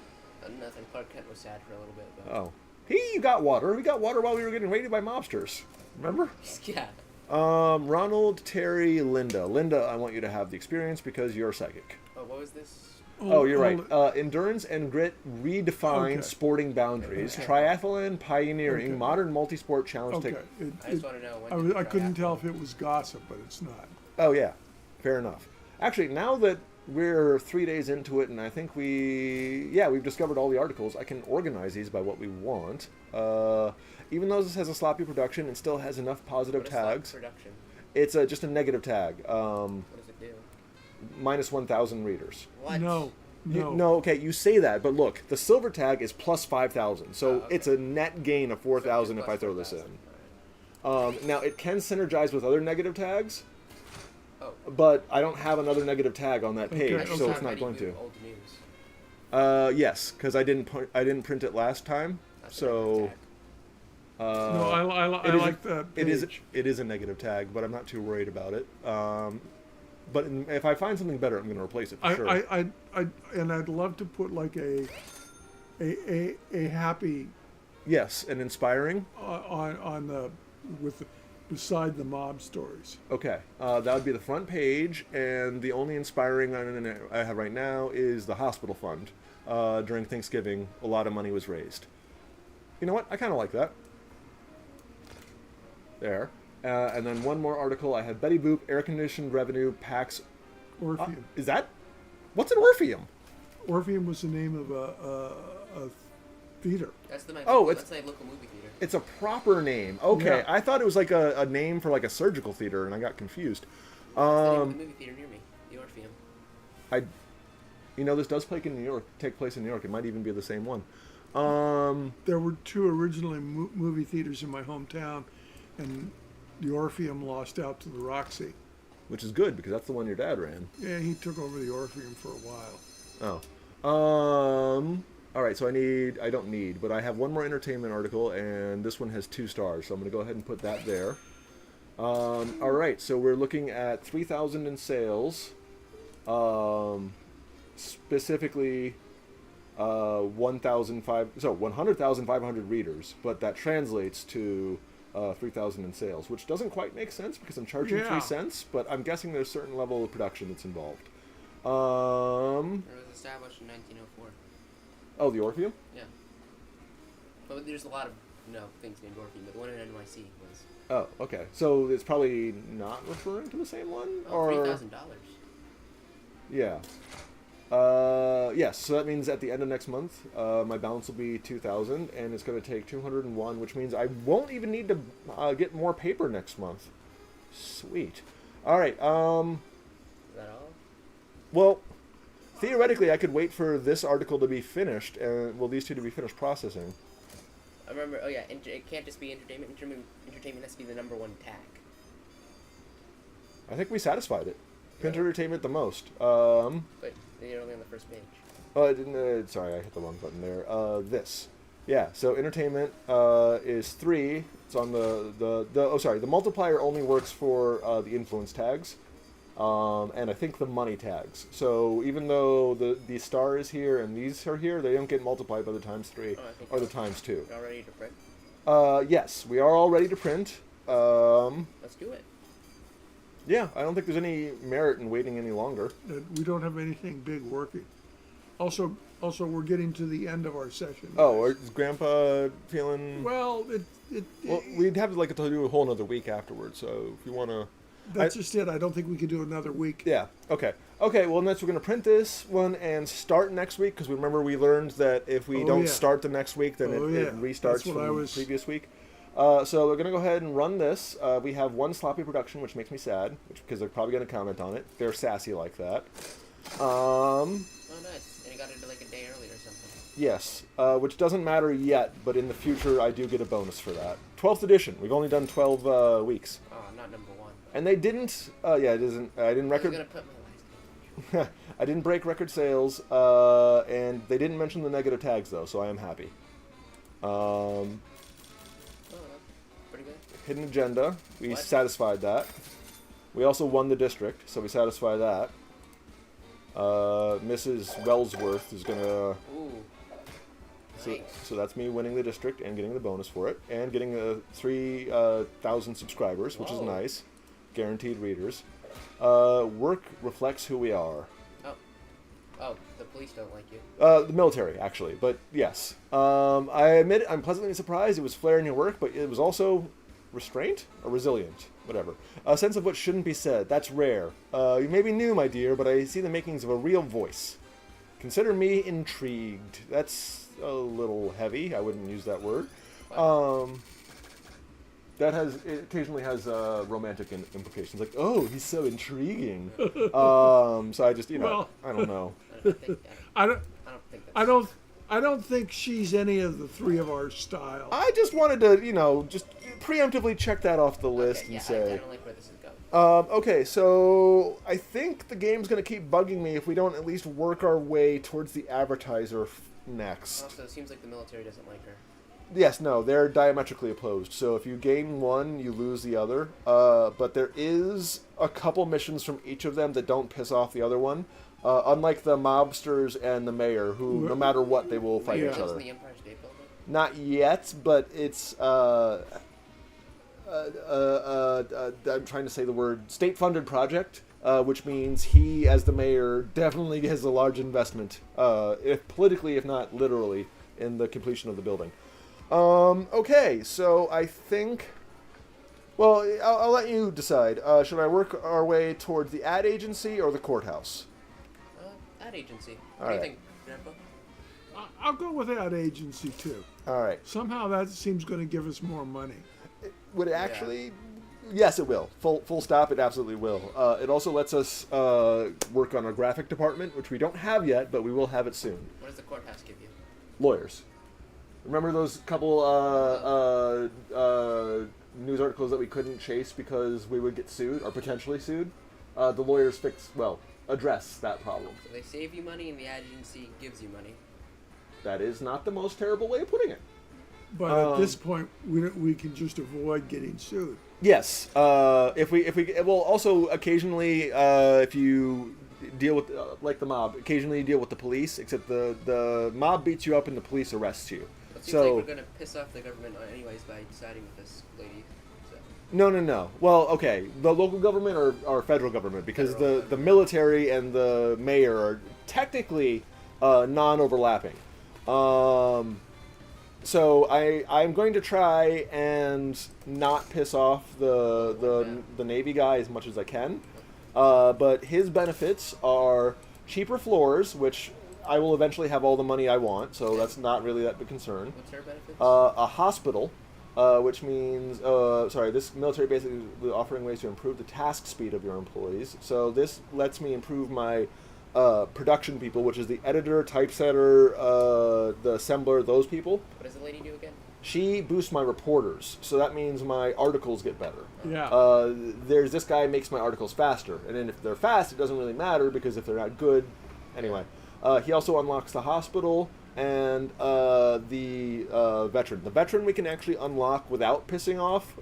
Nothing. Clark Kent was sad for a little bit, but... Oh. You got water. We got water while we were getting raided by mobsters. Remember? Yeah. Ronald, Terry, Linda. Linda, I want you to have the experience because you're psychic. Oh, what was this? Oh, you're right. Endurance and grit redefine Okay. sporting boundaries. Okay. Triathlon pioneering Okay. modern multi-sport challenge. Okay. I just want to know when. I, did was, the I couldn't triathlon- tell if it was gossip, but it's not. Oh yeah, fair enough. Actually, now that we're 3 days into it, and I think we've discovered all the articles. I can organize these by what we want. Even though this has a sloppy production, it still has enough positive What is sloppy tags. production? It's just a negative tag. What does it do? Minus 1,000 readers. What? No. No, okay, you say that, but look, the silver tag is plus 5,000, so Oh, okay. it's a net gain of 4,000 if I throw this in. Now, it can synergize with other negative tags, Oh. but I don't have another negative tag on that page, Okay, so okay. it's not going to. Old news. Yes, because I didn't print it last time, That's a so negative tag. No, I it is like that it is page. it is a negative tag, but I'm not too worried about it. But if I find something better, I'm going to replace it for sure. And I'd love to put like a happy Yes, and inspiring. on the beside the mob stories. Okay, that would be the front page, and the only inspiring I have right now is the hospital fund. During Thanksgiving, a lot of money was raised. You know what? I kind of like that. There. And then one more article. I have Betty Boop, air-conditioned revenue packs. Orpheum. Is that? What's an Orpheum? Orpheum was the name of a theater. That's the Oh, that's my local movie theater. It's a proper name. Okay, Yeah. I thought it was like a name for like a surgical theater, and I got confused. That's the name of the movie theater near me, the Orpheum. This does take place in New York. It might even be the same one. There were two originally movie theaters in my hometown, and the Orpheum lost out to the Roxy. Which is good because that's the one your dad ran. Yeah, he took over the Orpheum for a while. Oh. All right, so I don't need, but I have one more entertainment article, and this one has 2 stars, so I'm going to go ahead and put that there. All right, so we're looking at 3,000 in sales, specifically 100,500 readers, but that translates to 3,000 in sales, which doesn't quite make sense because I'm charging Yeah. 3 cents, but I'm guessing there's a certain level of production that's involved. It was established in 1904. Oh, the Orpheum? Yeah. But there's a lot of things named Orpheum, but the one in NYC was Oh, okay. So it's probably not referring to the same one, or $3,000. yeah. Yes, so that means at the end of next month, my balance will be 2,000, and it's going to take 201, which means I won't even need to get more paper next month. Sweet. All right. Is that all? Well, theoretically, I could wait for this article to be finished, and these two to be finished processing. I remember. Oh yeah, it can't just be entertainment. Entertainment has to be the number one tag. I think we satisfied it. Print Really? entertainment the most. But you're only on the first page. Oh, I didn't. Sorry, I hit the wrong button there. This. Yeah. So entertainment is 3. It's on the multiplier only works for the influence tags, and I think the money tags. So even though the star is here and these are here, they don't get multiplied by the times 3 or the times 2. You're all ready to print. Yes, we are all ready to print. Let's do it. Yeah, I don't think there's any merit in waiting any longer. We don't have anything big working. Also, we're getting to the end of our session. Oh, is Grandpa feeling? Well, Well, we'd have to do a whole another week afterwards. So if you want to, that's just it. I don't think we can do another week. yeah, okay. Well, next we're going to print this one and start next week because remember we learned that if we don't start the next week, then it restarts That's what from the previous week. So we're going to go ahead and run this. We have one sloppy production, which makes me sad, because they're probably going to comment on it. They're sassy like that. Oh, nice. And you got it like a day early or something. Yes, which doesn't matter yet, but in the future I do get a bonus for that. 12th edition. We've only done 12 weeks. Oh, not number 1. And they didn't. Yeah, it isn't. I didn't I was record. gonna put my last name. I didn't break record sales, and they didn't mention the negative tags though, so I am happy. Oh, that's pretty good. Hidden agenda. We What? satisfied that. We also won the district, so we satisfy that. Mrs. Wellsworth is gonna. Ooh. Nice. So that's me winning the district and getting the bonus for it, and getting 3,000 subscribers, which is Whoa. nice. Guaranteed readers. Work reflects who we are. Oh, the police don't like you. The military, actually, but yes. I admit I'm pleasantly surprised. It was flair in your work, but it was also restraint or resilient, whatever. A sense of what shouldn't be said. That's rare. You may be new, my dear, but I see the makings of a real voice. Consider me intrigued. That's a little heavy. I wouldn't use that word. It occasionally has romantic implications, like, oh, he's so intriguing. So I just, Well, I don't know. I don't. I don't think that's. I don't think she's any of the 3 of our style. I just wanted to, just preemptively check that off the list Okay, and yeah, I say. don't like where this is going. Okay, so I think the game's going to keep bugging me if we don't at least work our way towards the advertiser next. Also, it seems like the military doesn't like her. Yes, no, they're diametrically opposed. So if you gain one, you lose the other. But there is a couple missions from each of them that don't piss off the other one. Unlike the mobsters and the mayor, who, no matter what, they will fight Yeah. each Is other. the Empire State Building? Not yet, but it's I'm trying to say the word state-funded project, which means he, as the mayor, definitely has a large investment, if politically, if not literally, in the completion of the building. Okay, so I think. Well, I'll let you decide. Should I work our way towards the ad agency or the courthouse? Ad agency. All What do you right. think, Grandpa? I'll go with that agency too. All right. Somehow that seems going to give us more money. Would it actually? Yes, it will. Full stop. It absolutely will. It also lets us work on a graphic department, which we don't have yet, but we will have it soon. What does the courthouse give you? Lawyers. Remember those couple news articles that we couldn't chase because we would get sued or potentially sued? The lawyers address that problem. So they save you money and the ad agency gives you money. That is not the most terrible way of putting it. But at this point, we can just avoid getting sued. Yes. If we well, also occasionally if you deal with like the mob, occasionally you deal with the police. Except the mob beats you up and the police arrests you. It seems So like we're gonna piss off the government anyways by siding with this lady. So. no. Well, okay, the local government or federal government, because Federal the military and the mayor are technically non-overlapping. So I'm going to try and not piss off the Navy guy as much as I can. But his benefits are cheaper floors, which I will eventually have all the money I want, so that's not really that big concern. What's her benefits? A hospital, which means, this military base is offering ways to improve the task speed of your employees. So this lets me improve my production people, which is the editor, typesetter, the assembler, those people. What does the lady do again? She boosts my reporters, so that means my articles get better. Yeah. There's this guy makes my articles faster, and then if they're fast, it doesn't really matter because if they're not good, anyway. He also unlocks the hospital and the veteran. The veteran we can actually unlock without pissing off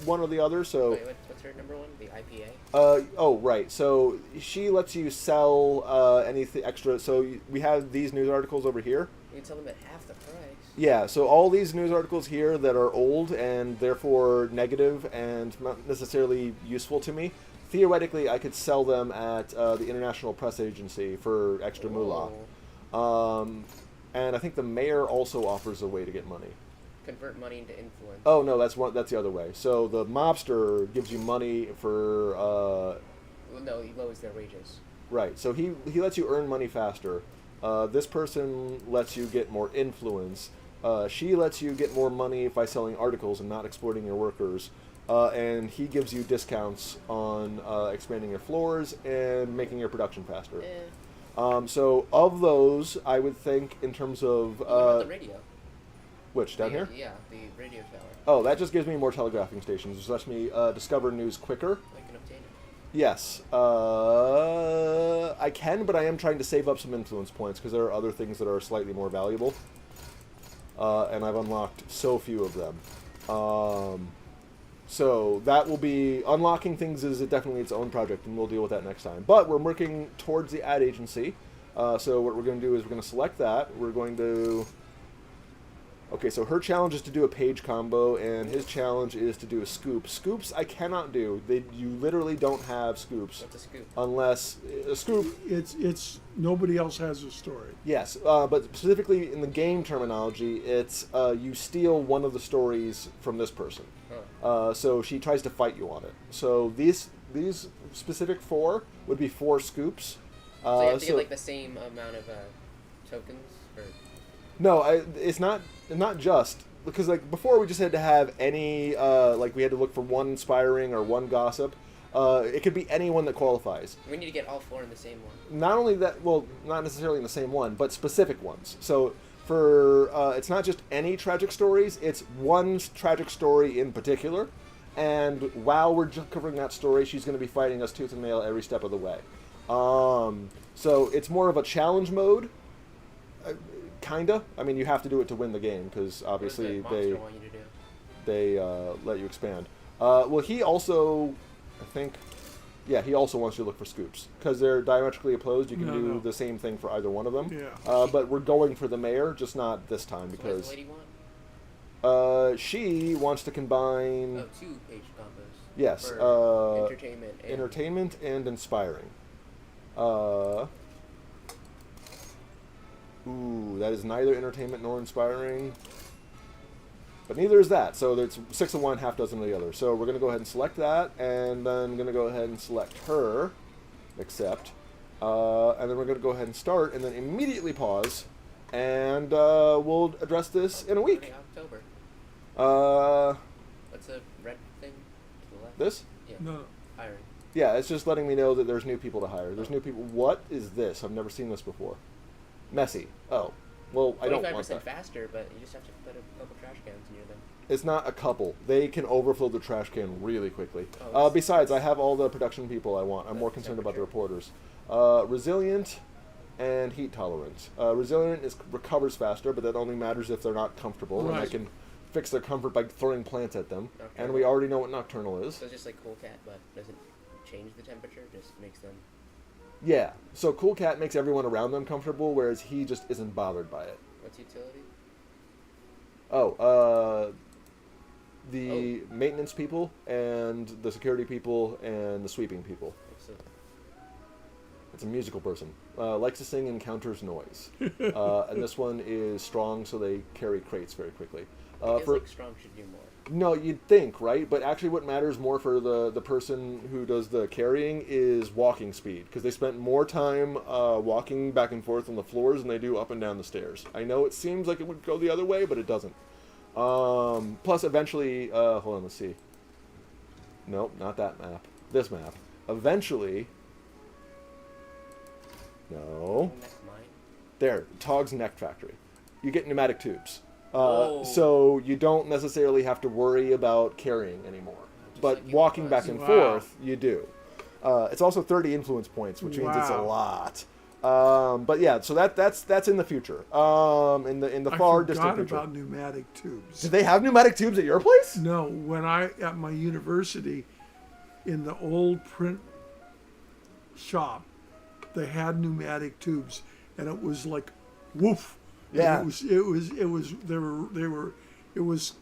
one or the other. So. Wait, what's her number one? The IPA. Oh right. So she lets you sell anything extra. So we have these news articles over here. You can sell them at half the price. Yeah, so all these news articles here that are old and therefore negative and not necessarily useful to me, theoretically I could sell them at the International Press Agency for extra moolah. And I think the mayor also offers a way to get money. Convert money into influence. Oh no, that's the other way. So the mobster gives you money for Well, no, he lowers their wages. right. So he lets you earn money faster. This person lets you get more influence. She lets you get more money by selling articles and not exploiting your workers. And he gives you discounts on expanding your floors and making your production faster. So of those, I would think in terms of... What about the radio? Which, down here? Yeah, the radio tower. Oh, that just gives me more telegraphing stations, which lets me discover news quicker. I can obtain it. Yes. I can, but I am trying to save up some influence points because there are other things that are slightly more valuable. And I've unlocked so few of them. So that will be... Unlocking things is definitely its own project, and we'll deal with that next time. But we're working towards the ad agency. So what we're going to do is we're going to select that. We're going to... Okay, so her challenge is to do a page combo, and his challenge is to do a scoop. Scoops I cannot do. You literally don't have scoops. What's a scoop? Unless... A scoop... It's nobody else has a story. Yes, but specifically in the game terminology, it's you steal one of the stories from this person. So she tries to fight you on it. So these specific 4 would be 4 scoops. So you have to get like the same amount of tokens? Or... No, it's not just... Because like before we just had to have any... like we had to look for one inspiring or one gossip. It could be anyone that qualifies. We need to get all 4 in the same one. Not only that, well, not necessarily in the same one, but specific ones. So for it's not just any tragic stories; it's one tragic story in particular. And while we're covering that story, she's going to be fighting us tooth and nail every step of the way. So it's more of a challenge mode, kinda. I mean, you have to do it to win the game because obviously what does the monster want you to do? they let you expand. Well, he also, I think, yeah, he also wants you to look for scoops because they're diametrically opposed. You can do the same thing for either one of them. Yeah. But we're going for the mayor, just not this time So what because does the lady want? she wants to combine. Oh, 2 page combos. Yes. For entertainment. And Entertainment and inspiring. Ooh, that is neither entertainment nor inspiring. But neither is that. So it's 6 of one, half dozen of the other. So we're going to go ahead and select that, and then going to go ahead and select her, accept, and then we're going to go ahead and start, and then immediately pause, and we'll address this in a week. October. What's the red thing to the left? This? Yeah. No. Hiring. Yeah, it's just letting me know that there's new people to hire. There's new people. What is this? I've never seen this before. Messy. Oh. Well, I don't want 25% that. faster, but you just have to put a couple trash cans near them. It's not a couple. They can overflow the trash can really quickly. Oh, Besides, I have all the production people I want. I'm more concerned about the reporters. Resilient and heat tolerant. Resilient recovers faster, but that only matters if they're not comfortable. And I Right. can fix their comfort by throwing plants at them. Okay. And we already know what nocturnal is. So it's just like Cool Cat, but doesn't change the temperature, just makes them... Yeah. So Cool Cat makes everyone around them comfortable, whereas he just isn't bothered by it. What's utility? The maintenance people and the security people and the sweeping people. What's the... It's a musical person. Likes to sing, encounters noise. And this one is strong, so they carry crates very quickly. I guess like strong should do more. No, you'd think, right? But actually what matters more for the person who does the carrying is walking speed, because they spent more time walking back and forth on the floors than they do up and down the stairs. I know it seems like it would go the other way, but it doesn't. Plus, eventually... hold on, let's see. Nope, not that map. This map. Eventually... No. That's mine. There, Togg's Neck Factory. You get pneumatic tubes. Oh. So you don't necessarily have to worry about carrying anymore. Just But like walking it back was. and Wow. forth, you do. It's also 30 influence points, which means it's a Wow. lot. But yeah, so that's in the future. In the I far forgot distant future. about pneumatic tubes. Did they have pneumatic tubes at your place? No, when I at my university, in the old print shop, they had pneumatic tubes, and it was like, woof. Yeah. And it was. They were. It was.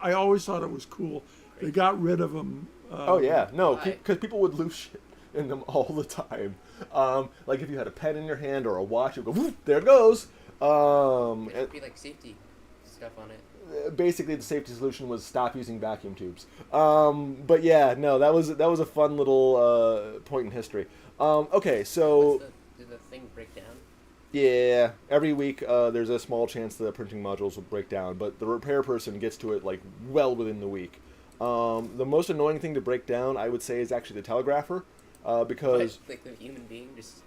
I always thought it was cool. They got rid of them. Oh yeah, no, Why? because people would lose shit in them all the time. Like if you had a pen in your hand or a watch, it would go, whoop, there it goes. It would be like safety stuff on it. Basically, the safety solution was stop using vacuum tubes. But yeah, no, that was a fun little point in history. Okay, so Did the thing break down? yeah, every week there's a small chance the printing modules will break down, but the repair person gets to it like well within the week. The most annoying thing to break down, I would say, is actually the telegrapher, because Like the human being just.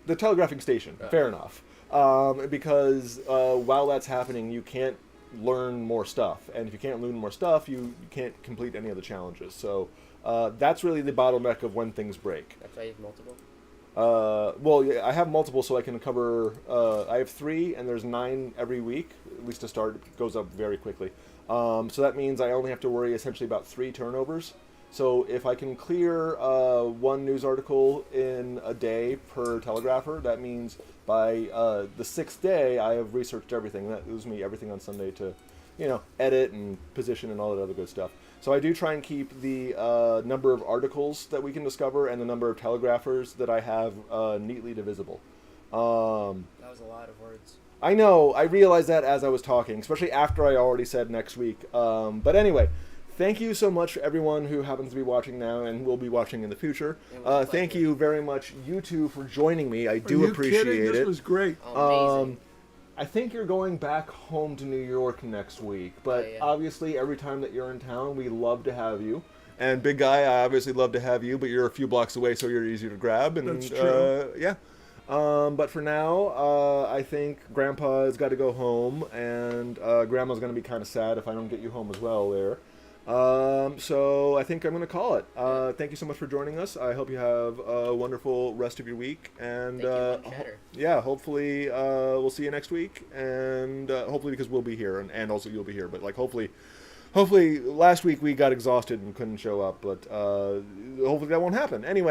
the telegraphing station. Oh. Fair enough. Because while that's happening, you can't learn more stuff, and if you can't learn more stuff, you can't complete any of the challenges. So that's really the bottleneck of when things break. That's why you have multiple. Well, yeah, I have multiple, so I can cover. I have 3, and there's 9 every week. At least to start, it goes up very quickly. So that means I only have to worry essentially about 3 turnovers. So if I can clear 1 news article in a day per telegrapher, that means by the 6th day I have researched everything. That leaves me everything on Sunday to, edit and position and all that other good stuff. So I do try and keep the number of articles that we can discover and the number of telegraphers that I have neatly divisible. That was a lot of words. I know, I realized that as I was talking, especially after I already said next week. But anyway, thank you so much for everyone who happens to be watching now and will be watching in the future. It was a Thank pleasure. you very much, you two, for joining me. I Are do you appreciate kidding? it. This was great. Oh, amazing. I think you're going back home to New York next week, but Oh, yeah. obviously every time that you're in town, we love to have you. And Big Guy, I obviously love to have you, but you're a few blocks away, so you're easier to grab. And, That's true. Yeah. But for now, I think Grandpa's got to go home, and Grandma's going to be kind of sad if I don't get you home as well there. So I think I'm going to call it. Thank you so much for joining us. I hope you have a wonderful rest of your week. And Thank you, Lynn Shatter. yeah, hopefully we'll see you next week. And hopefully because we'll be here, and also you'll be here. But like hopefully last week we got exhausted and couldn't show up. But hopefully that won't happen. Anyway.